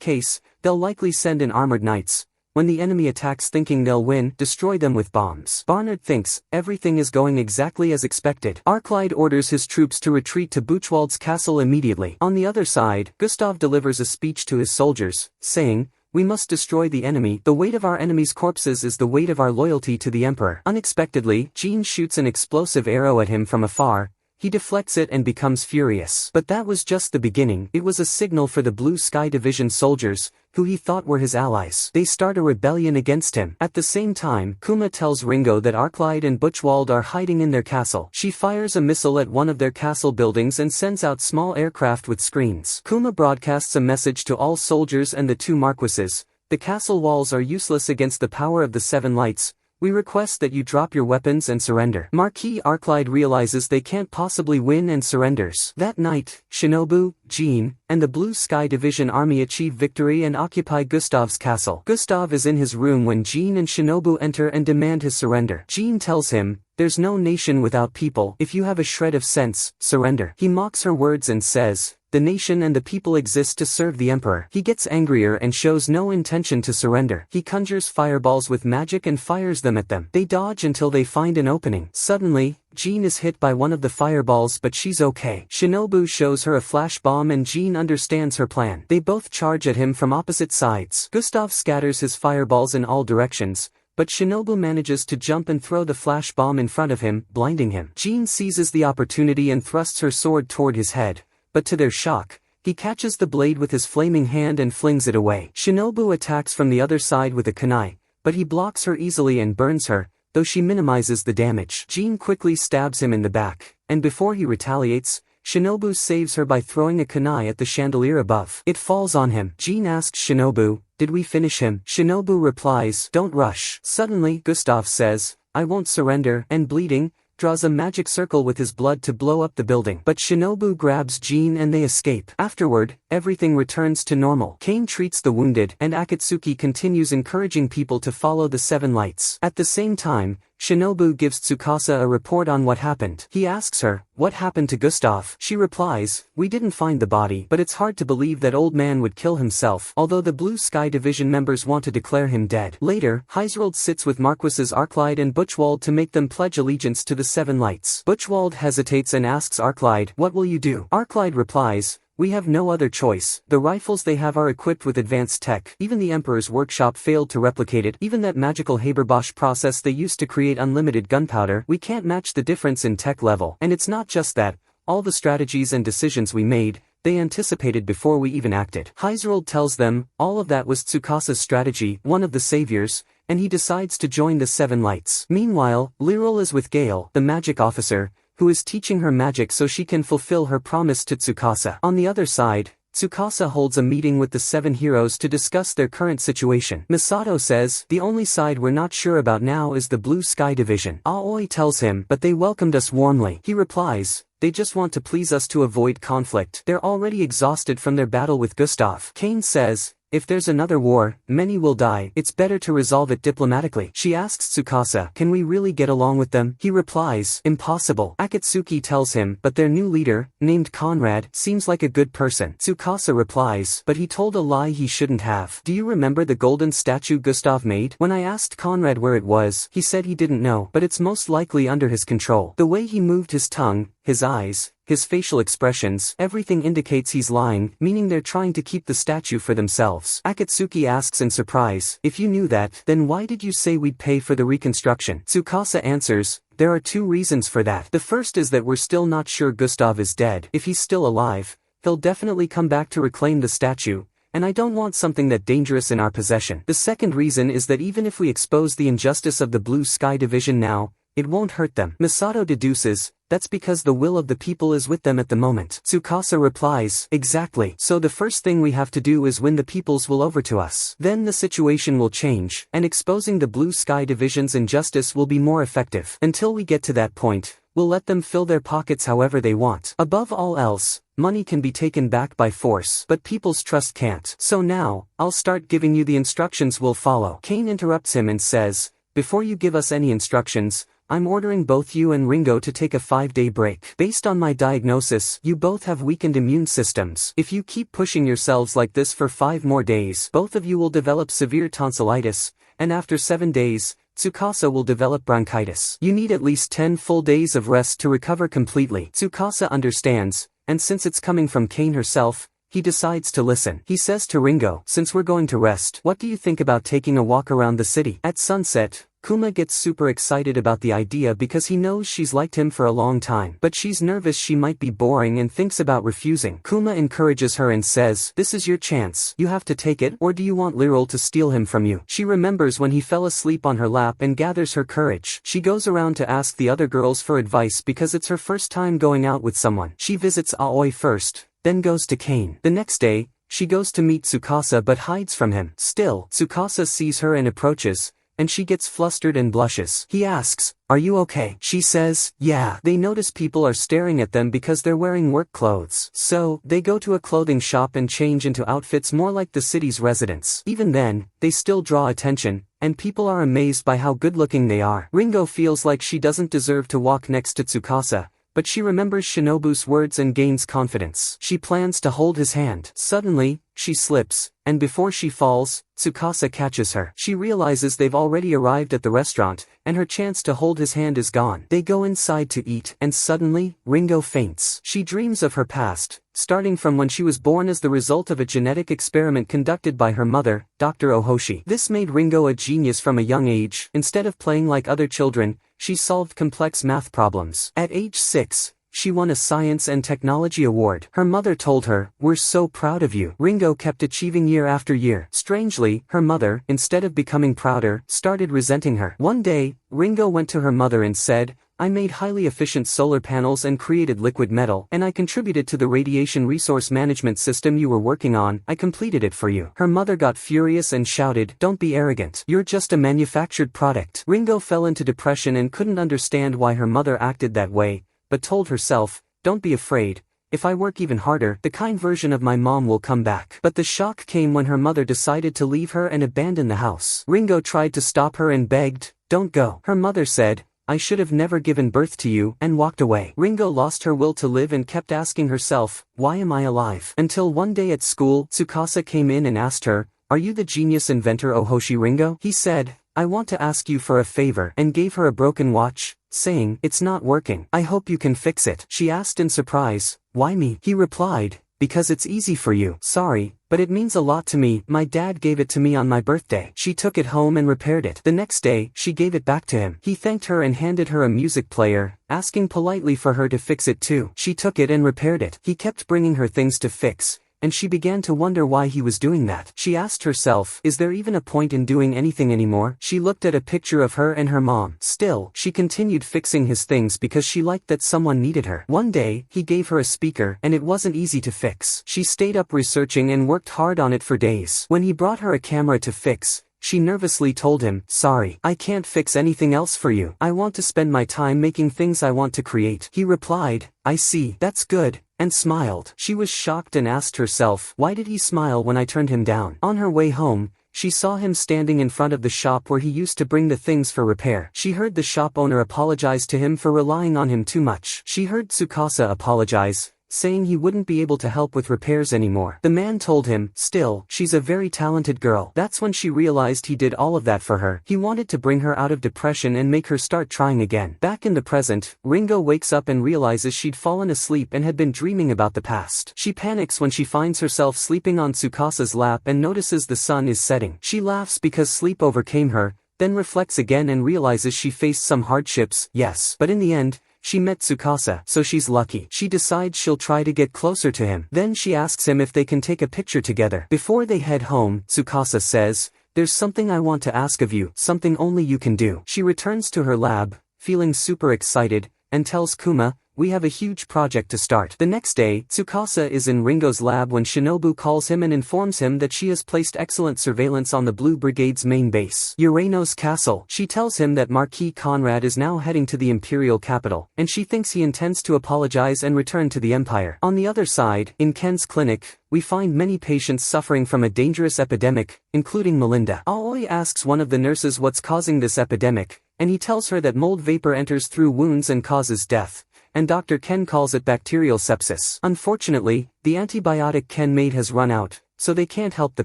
case, they'll likely send in armored knights. When the enemy attacks thinking they'll win, destroy them with bombs. Barnard thinks everything is going exactly as expected. Arclight orders his troops to retreat to Buchwald's castle immediately. On the other side, Gustav delivers a speech to his soldiers, saying, we must destroy the enemy. The weight of our enemy's corpses is the weight of our loyalty to the emperor. Unexpectedly, Jean shoots an explosive arrow at him from afar. He deflects it and becomes furious. But that was just the beginning. It was a signal for the Blue Sky Division soldiers, who he thought were his allies. They start a rebellion against him. At the same time, Kuma tells Ringo that Arclight and Buchwald are hiding in their castle. She fires a missile at one of their castle buildings and sends out small aircraft with screens. Kuma broadcasts a message to all soldiers and the 2 marquises. The castle walls are useless against the power of the 7 lights. We request that you drop your weapons and surrender. Marquis Arclight realizes they can't possibly win and surrenders. That night, Shinobu, Jean, and the Blue Sky Division army achieve victory and occupy Gustav's castle. Gustav is in his room when Jean and Shinobu enter and demand his surrender. Jean tells him, there's no nation without people. If you have a shred of sense, surrender. He mocks her words and says, the nation and the people exist to serve the emperor. He gets angrier and shows no intention to surrender. He conjures fireballs with magic and fires them at them. They dodge until they find an opening. Suddenly, Jean is hit by one of the fireballs but she's okay. Shinobu shows her a flash bomb and Jean understands her plan. They both charge at him from opposite sides. Gustav scatters his fireballs in all directions, but Shinobu manages to jump and throw the flash bomb in front of him, blinding him. Jean seizes the opportunity and thrusts her sword toward his head. But to their shock, he catches the blade with his flaming hand and flings it away. Shinobu attacks from the other side with a kunai, but he blocks her easily and burns her, though she minimizes the damage. Jean quickly stabs him in the back, and before he retaliates, Shinobu saves her by throwing a kunai at the chandelier above. It falls on him. Jean asks Shinobu, did we finish him? Shinobu replies, don't rush. Suddenly, Gustav says, I won't surrender, and bleeding, draws a magic circle with his blood to blow up the building. But Shinobu grabs Jean and they escape. Afterward, everything returns to normal. Kane treats the wounded, and Akatsuki continues encouraging people to follow the 7 lights. At the same time, Shinobu gives Tsukasa a report on what happened. He asks her, what happened to Gustav? She replies, we didn't find the body, but it's hard to believe that old man would kill himself, although the Blue Sky Division members want to declare him dead. Later, Heisrold sits with Marquises Arclight and Buchwald to make them pledge allegiance to the 7 lights. Buchwald hesitates and asks Arclight, what will you do? Arclight replies, we have no other choice. The rifles they have are equipped with advanced tech. Even the Emperor's workshop failed to replicate it. Even that magical Haberbosch process they used to create unlimited gunpowder, we can't match the difference in tech level. And it's not just that. All the strategies and decisions we made, they anticipated before we even acted. Heisrold tells them, all of that was Tsukasa's strategy, one of the saviors, and he decides to join the 7 lights. Meanwhile, Liril is with Gale, the magic officer, who is teaching her magic so she can fulfill her promise to Tsukasa. On the other side, Tsukasa holds a meeting with the 7 heroes to discuss their current situation. Misato says, the only side we're not sure about now is the Blue Sky Division. Aoi tells him, but they welcomed us warmly. He replies, they just want to please us to avoid conflict. They're already exhausted from their battle with Gustav. Kane says, if there's another war, many will die. It's better to resolve it diplomatically. She asks Tsukasa, can we really get along with them? He replies, impossible. Akatsuki tells him, but their new leader, named Conrad, seems like a good person. Tsukasa replies, but he told a lie he shouldn't have. Do you remember the golden statue Gustav made? When I asked Conrad where it was, he said he didn't know, but it's most likely under his control. The way he moved his tongue, his eyes, his facial expressions, everything indicates he's lying, meaning they're trying to keep the statue for themselves. Akatsuki asks in surprise, if you knew that, then why did you say we'd pay for the reconstruction? Tsukasa answers, there are two reasons for that. The first is that we're still not sure Gustav is dead. If he's still alive, he'll definitely come back to reclaim the statue, and I don't want something that dangerous in our possession. The second reason is that even if we expose the injustice of the Blue Sky Division now, it won't hurt them. Masato deduces, that's because the will of the people is with them at the moment. Tsukasa replies, exactly. So the first thing we have to do is win the people's will over to us. Then the situation will change, and exposing the Blue Sky Division's injustice will be more effective. Until we get to that point, we'll let them fill their pockets however they want. Above all else, money can be taken back by force, but people's trust can't. So now, I'll start giving you the instructions we'll follow. Kane interrupts him and says, before you give us any instructions, I'm ordering both you and Ringo to take a 5-day break. Based on my diagnosis, you both have weakened immune systems. If you keep pushing yourselves like this for 5 more days, both of you will develop severe tonsillitis, and after 7 days, Tsukasa will develop bronchitis. You need at least 10 full days of rest to recover completely. Tsukasa understands, and since it's coming from Kane herself, he decides to listen. He says to Ringo, since we're going to rest, what do you think about taking a walk around the city? At sunset, Kuma gets super excited about the idea because he knows she's liked him for a long time. But she's nervous she might be boring and thinks about refusing. Kuma encourages her and says, this is your chance. You have to take it, or do you want Liril to steal him from you? She remembers when he fell asleep on her lap and gathers her courage. She goes around to ask the other girls for advice because it's her first time going out with someone. She visits Aoi first, then goes to Kane. The next day, she goes to meet Tsukasa but hides from him. Still, Tsukasa sees her and approaches, and she gets flustered and blushes. He asks, are you okay? She says, yeah. They notice people are staring at them because they're wearing work clothes. So, they go to a clothing shop and change into outfits more like the city's residents. Even then, they still draw attention, and people are amazed by how good-looking they are. Ringo feels like she doesn't deserve to walk next to Tsukasa, but she remembers Shinobu's words and gains confidence. She plans to hold his hand. Suddenly, she slips, and before she falls, Tsukasa catches her. She realizes they've already arrived at the restaurant, and her chance to hold his hand is gone. They go inside to eat, and suddenly, Ringo faints. She dreams of her past, starting from when she was born as the result of a genetic experiment conducted by her mother, Dr. Ohoshi. This made Ringo a genius from a young age. Instead of playing like other children, she solved complex math problems. At age 6, she won a Science and Technology Award. Her mother told her, we're so proud of you. Ringo kept achieving year after year. Strangely, her mother, instead of becoming prouder, started resenting her. One day, Ringo went to her mother and said, I made highly efficient solar panels and created liquid metal, and I contributed to the radiation resource management system you were working on. I completed it for you. Her mother got furious and shouted, don't be arrogant. You're just a manufactured product. Ringo fell into depression and couldn't understand why her mother acted that way, but told herself, don't be afraid. If I work even harder, the kind version of my mom will come back. But the shock came when her mother decided to leave her and abandon the house. Ringo tried to stop her and begged, don't go. Her mother said, I should have never given birth to you, and walked away. Ringo lost her will to live and kept asking herself, why am I alive? Until one day at school, Tsukasa came in and asked her, are you the genius inventor Ohoshi Ringo? He said, I want to ask you for a favor, and gave her a broken watch, saying, it's not working. I hope you can fix it. She asked in surprise, why me? He replied, because it's easy for you. Sorry, but it means a lot to me. My dad gave it to me on my birthday. She took it home and repaired it. The next day, she gave it back to him. He thanked her and handed her a music player, asking politely for her to fix it too. She took it and repaired it. He kept bringing her things to fix, and she began to wonder why he was doing that. She asked herself, is there even a point in doing anything anymore? She looked at a picture of her and her mom. Still, she continued fixing his things because she liked that someone needed her. One day, he gave her a speaker, and it wasn't easy to fix. She stayed up researching and worked hard on it for days. When he brought her a camera to fix, she nervously told him, sorry, I can't fix anything else for you. I want to spend my time making things I want to create. He replied, I see, that's good, and smiled. She was shocked and asked herself, why did he smile when I turned him down? On her way home, she saw him standing in front of the shop where he used to bring the things for repair. She heard the shop owner apologize to him for relying on him too much. She heard Tsukasa apologize, saying he wouldn't be able to help with repairs anymore. The man told him, still, she's a very talented girl. That's when she realized he did all of that for her. He wanted to bring her out of depression and make her start trying again. Back in the present, Ringo wakes up and realizes she'd fallen asleep and had been dreaming about the past. She panics when she finds herself sleeping on Tsukasa's lap and notices the sun is setting. She laughs because sleep overcame her, then reflects again and realizes she faced some hardships, yes, but in the end, she met Tsukasa, so she's lucky. She decides she'll try to get closer to him. Then she asks him if they can take a picture together. Before they head home, Tsukasa says, "There's something I want to ask of you, something only you can do." She returns to her lab, feeling super excited, and tells Kuma, "We have a huge project to start." The next day, Tsukasa is in Ringo's lab when Shinobu calls him and informs him that she has placed excellent surveillance on the Blue Brigade's main base, Urano's castle. She tells him that Marquis Conrad is now heading to the imperial capital, and she thinks he intends to apologize and return to the empire. On the other side, in Ken's clinic, we find many patients suffering from a dangerous epidemic, including Melinda. Aoi asks one of the nurses what's causing this epidemic, and he tells her that mold vapor enters through wounds and causes death, and Dr. Ken calls it bacterial sepsis. Unfortunately, the antibiotic Ken made has run out, so they can't help the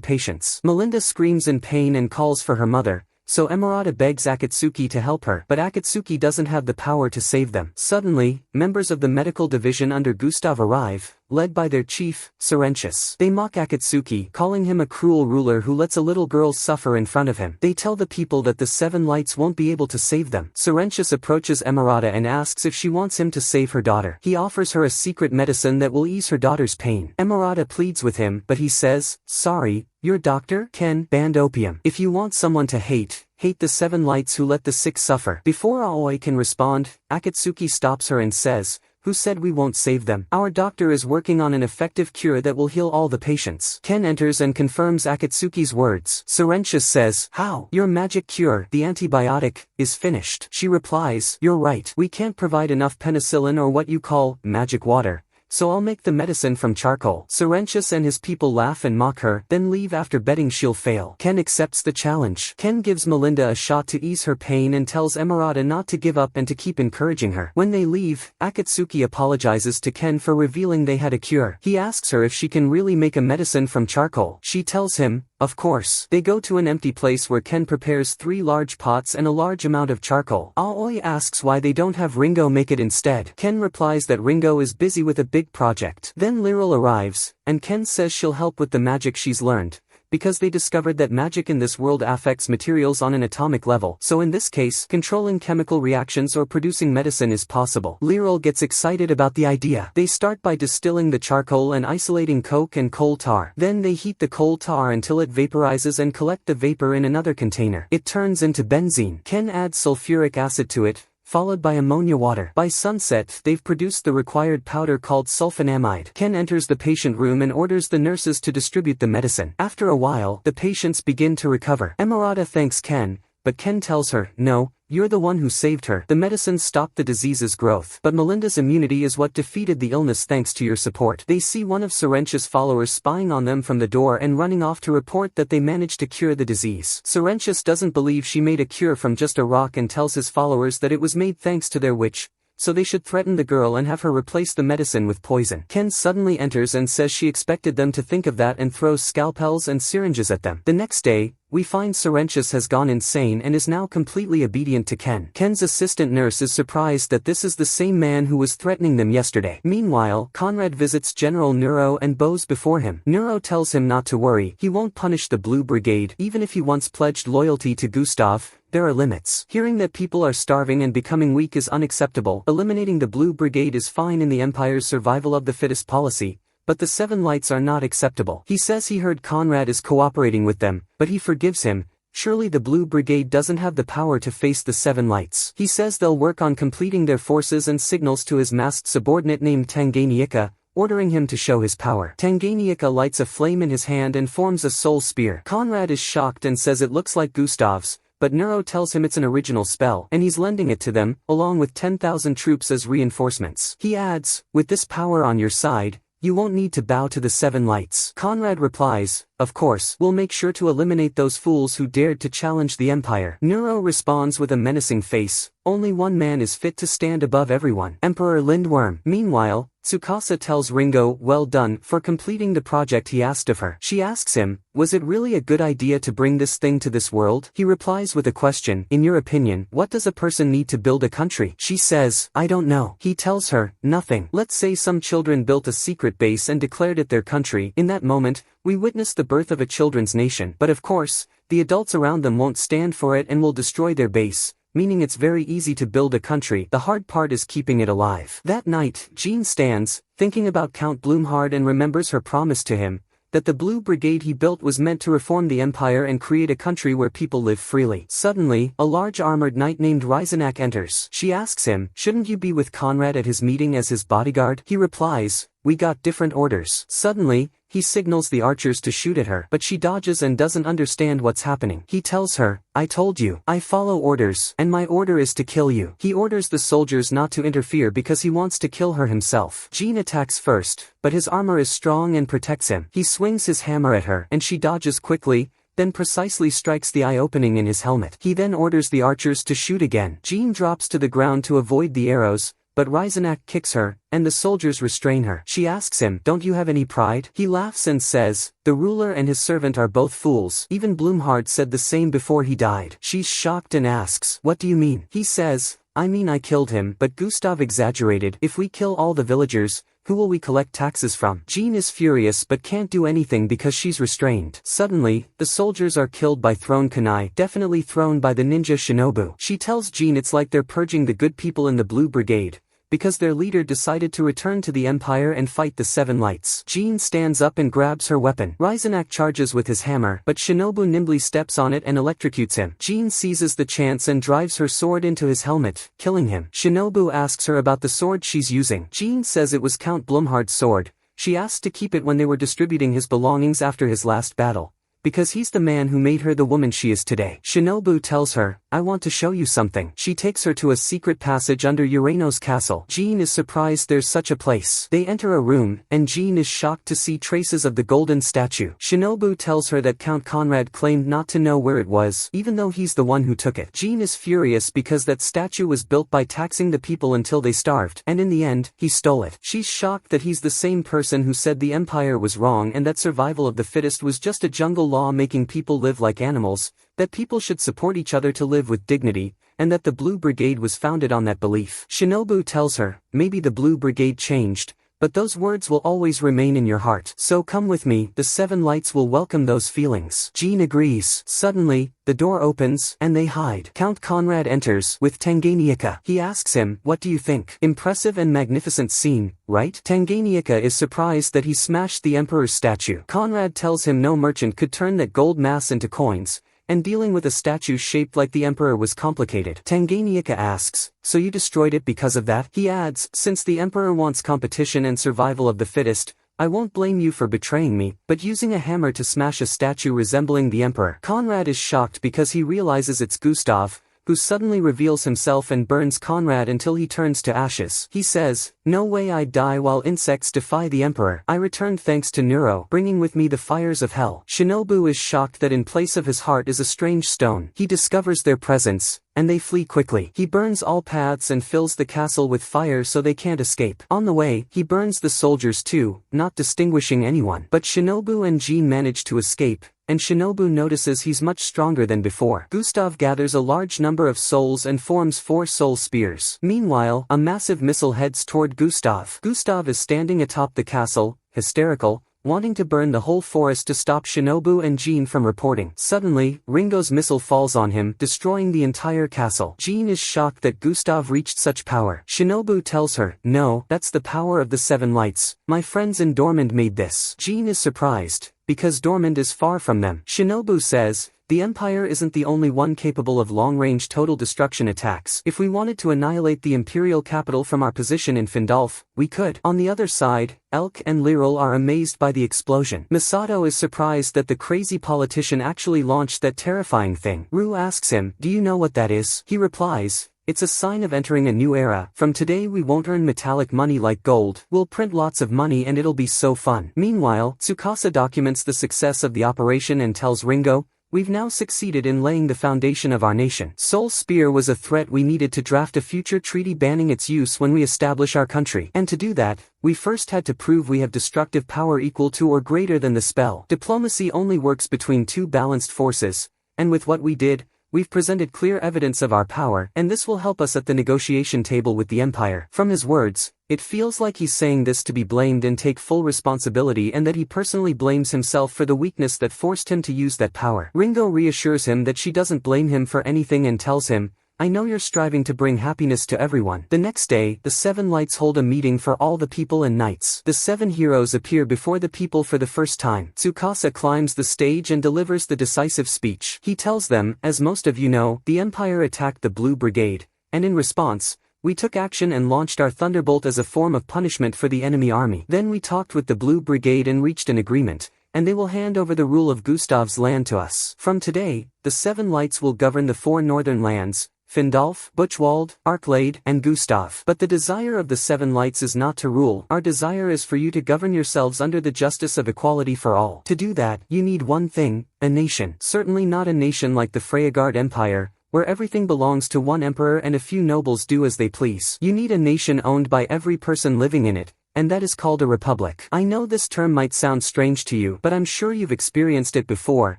patients. Melinda screams in pain and calls for her mother, so Emeraude begs Akatsuki to help her, but Akatsuki doesn't have the power to save them. Suddenly, members of the medical division under Gustav arrive, led by their chief, Cerentius. They mock Akatsuki, calling him a cruel ruler who lets a little girl suffer in front of him. They tell the people that the Seven Lights won't be able to save them. Cerentius approaches Emeraude and asks if she wants him to save her daughter. He offers her a secret medicine that will ease her daughter's pain. Emeraude pleads with him, but he says, "Sorry, your doctor, Ken, banned opium. If you want someone to hate the Seven Lights who let the sick suffer." Before Aoi can respond, Akatsuki stops her and says, "Who said we won't save them? Our doctor is working on an effective cure that will heal all the patients." Ken enters and confirms Akatsuki's words. Cerentius says, "How? Your magic cure, the antibiotic, is finished." She replies, "You're right. We can't provide enough penicillin or what you call magic water, so I'll make the medicine from charcoal." Cerentius and his people laugh and mock her, then leave after betting she'll fail. Ken accepts the challenge. Ken gives Melinda a shot to ease her pain and tells Emeraude not to give up and to keep encouraging her. When they leave, Akatsuki apologizes to Ken for revealing they had a cure. He asks her if she can really make a medicine from charcoal. She tells him, of course. They go to an empty place where Ken prepares 3 large pots and a large amount of charcoal. Aoi asks why they don't have Ringo make it instead. Ken replies that Ringo is busy with a big project. Then Lyral arrives, and Ken says she'll help with the magic she's learned, because they discovered that magic in this world affects materials on an atomic level, so in this case, controlling chemical reactions or producing medicine is possible. Lyral gets excited about the idea. They start by distilling the charcoal and isolating coke and coal tar. Then they heat the coal tar until it vaporizes and collect the vapor in another container. It turns into benzene. Ken adds sulfuric acid to it, followed by ammonia water. By sunset, they've produced the required powder called sulfonamide. Ken enters the patient room and orders the nurses to distribute the medicine. After a while, the patients begin to recover. Emeraude thanks Ken, but Ken tells her, "No, you're the one who saved her. The medicine stopped the disease's growth. But Melinda's immunity is what defeated the illness thanks to your support." They see one of Cerentius' followers spying on them from the door and running off to report that they managed to cure the disease. Cerentius doesn't believe she made a cure from just a rock and tells his followers that it was made thanks to their witch, so they should threaten the girl and have her replace the medicine with poison. Ken suddenly enters and says she expected them to think of that and throws scalpels and syringes at them. The next day, we find Cerentius has gone insane and is now completely obedient to Ken. Ken's assistant nurse is surprised that this is the same man who was threatening them yesterday. Meanwhile, Conrad visits General Neuro and bows before him. Neuro tells him not to worry, he won't punish the Blue Brigade, even if he once pledged loyalty to Gustav. There are limits. Hearing that people are starving and becoming weak is unacceptable. Eliminating the Blue Brigade is fine in the Empire's survival of the fittest policy, but the Seven Lights are not acceptable. He says he heard Conrad is cooperating with them, but he forgives him. Surely the Blue Brigade doesn't have the power to face the Seven Lights. He says they'll work on completing their forces and signals to his masked subordinate named Tanganyika, ordering him to show his power. Tanganyika lights a flame in his hand and forms a soul spear. Conrad is shocked and says it looks like Gustav's, but Neuro tells him it's an original spell, and he's lending it to them, along with 10,000 troops as reinforcements. He adds, with this power on your side, you won't need to bow to the Seven Lights. Conrad replies, of course, we'll make sure to eliminate those fools who dared to challenge the Empire. Neuro responds with a menacing face, only one man is fit to stand above everyone. Emperor Lindworm. Meanwhile, Tsukasa tells Ringo well done for completing the project he asked of her. She asks him, was it really a good idea to bring this thing to this world? He replies with a question, in your opinion, what does a person need to build a country? She says, I don't know. He tells her, nothing. Let's say some children built a secret base and declared it their country. In that moment, we witness the birth of a children's nation. But of course, the adults around them won't stand for it and will destroy their base. Meaning it's very easy to build a country, the hard part is keeping it alive. That night, Jean stands, thinking about Count Bloomhard and remembers her promise to him, that the Blue Brigade he built was meant to reform the empire and create a country where people live freely. Suddenly, a large armored knight named Reincarnation enters. She asks him, shouldn't you be with Conrad at his meeting as his bodyguard? He replies, we got different orders. Suddenly, he signals the archers to shoot at her, but she dodges and doesn't understand what's happening. He tells her, I told you, I follow orders, and my order is to kill you. He orders the soldiers not to interfere because he wants to kill her himself. Jean attacks first, but his armor is strong and protects him. He swings his hammer at her, and she dodges quickly, then precisely strikes the eye opening in his helmet. He then orders the archers to shoot again. Jean drops to the ground to avoid the arrows, but Reincarnation kicks her, and the soldiers restrain her. She asks him, don't you have any pride? He laughs and says, the ruler and his servant are both fools. Even Bloomhard said the same before he died. She's shocked and asks, what do you mean? He says, I mean I killed him, but Gustav exaggerated. If we kill all the villagers, who will we collect taxes from? Jean is furious but can't do anything because she's restrained. Suddenly, the soldiers are killed by thrown kunai, definitely thrown by the ninja shinobu. She tells Jean it's like they're purging the good people in the Blue Brigade, because their leader decided to return to the Empire and fight the Seven Lights. Jean stands up and grabs her weapon. Reincarnation charges with his hammer, but Shinobu nimbly steps on it and electrocutes him. Jean seizes the chance and drives her sword into his helmet, killing him. Shinobu asks her about the sword she's using. Jean says it was Count Bloomhard's sword. She asks to keep it when they were distributing his belongings after his last battle, because he's the man who made her the woman she is today. Shinobu tells her, I want to show you something. She takes her to a secret passage under Urano's castle. Jean is surprised there's such a place. They enter a room, and Jean is shocked to see traces of the golden statue. Shinobu tells her that Count Conrad claimed not to know where it was, even though he's the one who took it. Jean is furious because that statue was built by taxing the people until they starved, and in the end, he stole it. She's shocked that he's the same person who said the empire was wrong and that survival of the fittest was just a jungle law making people live like animals, that people should support each other to live with dignity, and that the Blue Brigade was founded on that belief. Shinobu tells her, maybe the Blue Brigade changed, but those words will always remain in your heart. So come with me, the Seven Lights will welcome those feelings. Jean agrees. Suddenly, the door opens, and they hide. Count Conrad enters, with Tanganyika. He asks him, what do you think? Impressive and magnificent scene, right? Tanganyika is surprised that he smashed the emperor's statue. Conrad tells him no merchant could turn that gold mass into coins, and dealing with a statue shaped like the emperor was complicated. Tanganyika asks, so you destroyed it because of that? He adds, since the emperor wants competition and survival of the fittest, I won't blame you for betraying me, but using a hammer to smash a statue resembling the emperor. Conrad is shocked because he realizes it's Gustav, who suddenly reveals himself and burns Conrad until he turns to ashes. He says, no way I'd die while insects defy the emperor. I returned thanks to Nero, bringing with me the fires of hell. Shinobu is shocked that in place of his heart is a strange stone. He discovers their presence, and they flee quickly. He burns all paths and fills the castle with fire so they can't escape. On the way, he burns the soldiers too, not distinguishing anyone. But Shinobu and Jean manage to escape, and Shinobu notices he's much stronger than before. Gustav gathers a large number of souls and forms 4 soul spears. Meanwhile, a massive missile heads toward Gustav. Gustav is standing atop the castle, hysterical, wanting to burn the whole forest to stop Shinobu and Jean from reporting. Suddenly, Ringo's missile falls on him, destroying the entire castle. Jean is shocked that Gustav reached such power. Shinobu tells her, no, that's the power of the Seven Lights. My friends in Dormand made this. Jean is surprised, because Dormand is far from them. Shinobu says, the Empire isn't the only one capable of long-range total destruction attacks. If we wanted to annihilate the Imperial capital from our position in Findalf, we could. On the other side, Elk and Liril are amazed by the explosion. Misato is surprised that the crazy politician actually launched that terrifying thing. Ru asks him, do you know what that is? He replies, it's a sign of entering a new era. From today we won't earn metallic money like gold. We'll print lots of money and it'll be so fun. Meanwhile, Tsukasa documents the success of the operation and tells Ringo, we've now succeeded in laying the foundation of our nation. Soul Spear was a threat we needed to draft a future treaty banning its use when we establish our country. And to do that, we first had to prove we have destructive power equal to or greater than the spell. Diplomacy only works between two balanced forces, and with what we did, we've presented clear evidence of our power, and this will help us at the negotiation table with the Empire. From his words, it feels like he's saying this to be blamed and take full responsibility, and that he personally blames himself for the weakness that forced him to use that power. Ringo reassures him that she doesn't blame him for anything and tells him, "I know you're striving to bring happiness to everyone." The next day, the Seven Lights hold a meeting for all the people and knights. The seven heroes appear before the people for the first time. Tsukasa climbs the stage and delivers the decisive speech. He tells them, "As most of you know, the Empire attacked the Blue Brigade, and in response, we took action and launched our Thunderbolt as a form of punishment for the enemy army. Then we talked with the Blue Brigade and reached an agreement, and they will hand over the rule of Gustav's land to us. From today, the Seven Lights will govern the four northern lands, Findolf, Buchwald, Arklade, and Gustav. But the desire of the Seven Lights is not to rule. Our desire is for you to govern yourselves under the justice of equality for all. To do that, you need one thing, a nation. Certainly not a nation like the Freyagard Empire, where everything belongs to one emperor and a few nobles do as they please. You need a nation owned by every person living in it, and that is called a republic. I know this term might sound strange to you, but I'm sure you've experienced it before,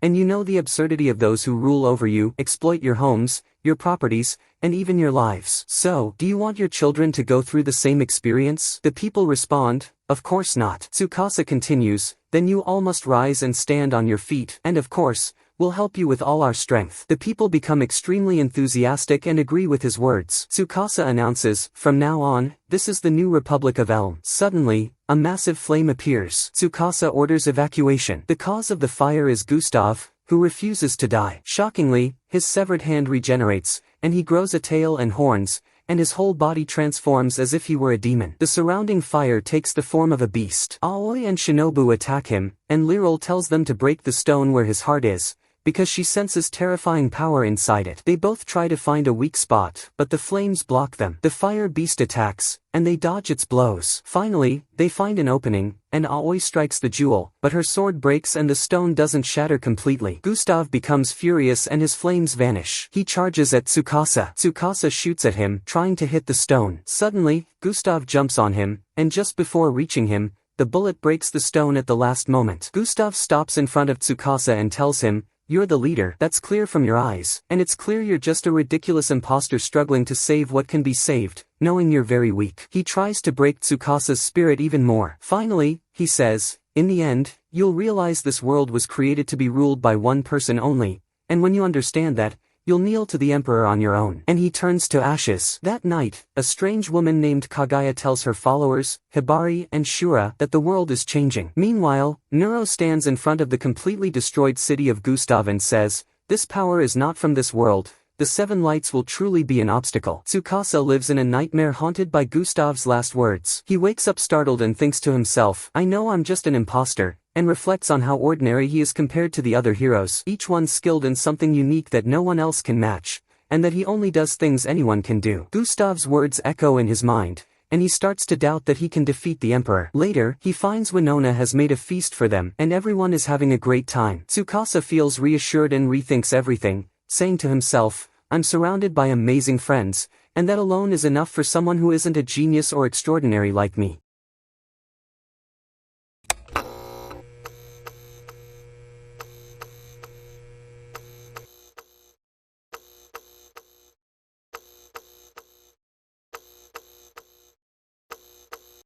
and you know the absurdity of those who rule over you, exploit your homes, your properties, and even your lives. So, do you want your children to go through the same experience?" The people respond, "Of course not." Tsukasa continues, "Then you all must rise and stand on your feet, and of course, we'll help you with all our strength." The people become extremely enthusiastic and agree with his words. Tsukasa announces, "From now on, this is the new Republic of Elm." Suddenly, a massive flame appears. Tsukasa orders evacuation. The cause of the fire is Gustav, who refuses to die. Shockingly, his severed hand regenerates, and he grows a tail and horns, and his whole body transforms as if he were a demon. The surrounding fire takes the form of a beast. Aoi and Shinobu attack him, and Liril tells them to break the stone where his heart is, because she senses terrifying power inside it. They both try to find a weak spot, but the flames block them. The fire beast attacks, and they dodge its blows. Finally, they find an opening, and Aoi strikes the jewel, but her sword breaks and the stone doesn't shatter completely. Gustav becomes furious and his flames vanish. He charges at Tsukasa. Tsukasa shoots at him, trying to hit the stone. Suddenly, Gustav jumps on him, and just before reaching him, the bullet breaks the stone at the last moment. Gustav stops in front of Tsukasa and tells him, "You're the leader, that's clear from your eyes, and it's clear you're just a ridiculous imposter struggling to save what can be saved, knowing you're very weak." He tries to break Tsukasa's spirit even more. Finally, he says, "In the end, you'll realize this world was created to be ruled by one person only, and when you understand that, you'll kneel to the emperor on your own." And he turns to ashes. That night, a strange woman named Kagaya tells her followers, Hibari and Shura, that the world is changing. Meanwhile, Nero stands in front of the completely destroyed city of Gustav and says, "This power is not from this world. The Seven Lights will truly be an obstacle." Tsukasa lives in a nightmare haunted by Gustav's last words. He wakes up startled and thinks to himself, "I know I'm just an imposter," and reflects on how ordinary he is compared to the other heroes, each one skilled in something unique that no one else can match, and that he only does things anyone can do. Gustav's words echo in his mind, and he starts to doubt that he can defeat the emperor. Later, he finds Winona has made a feast for them, and everyone is having a great time. Tsukasa feels reassured and rethinks everything, saying to himself, "I'm surrounded by amazing friends, and that alone is enough for someone who isn't a genius or extraordinary like me."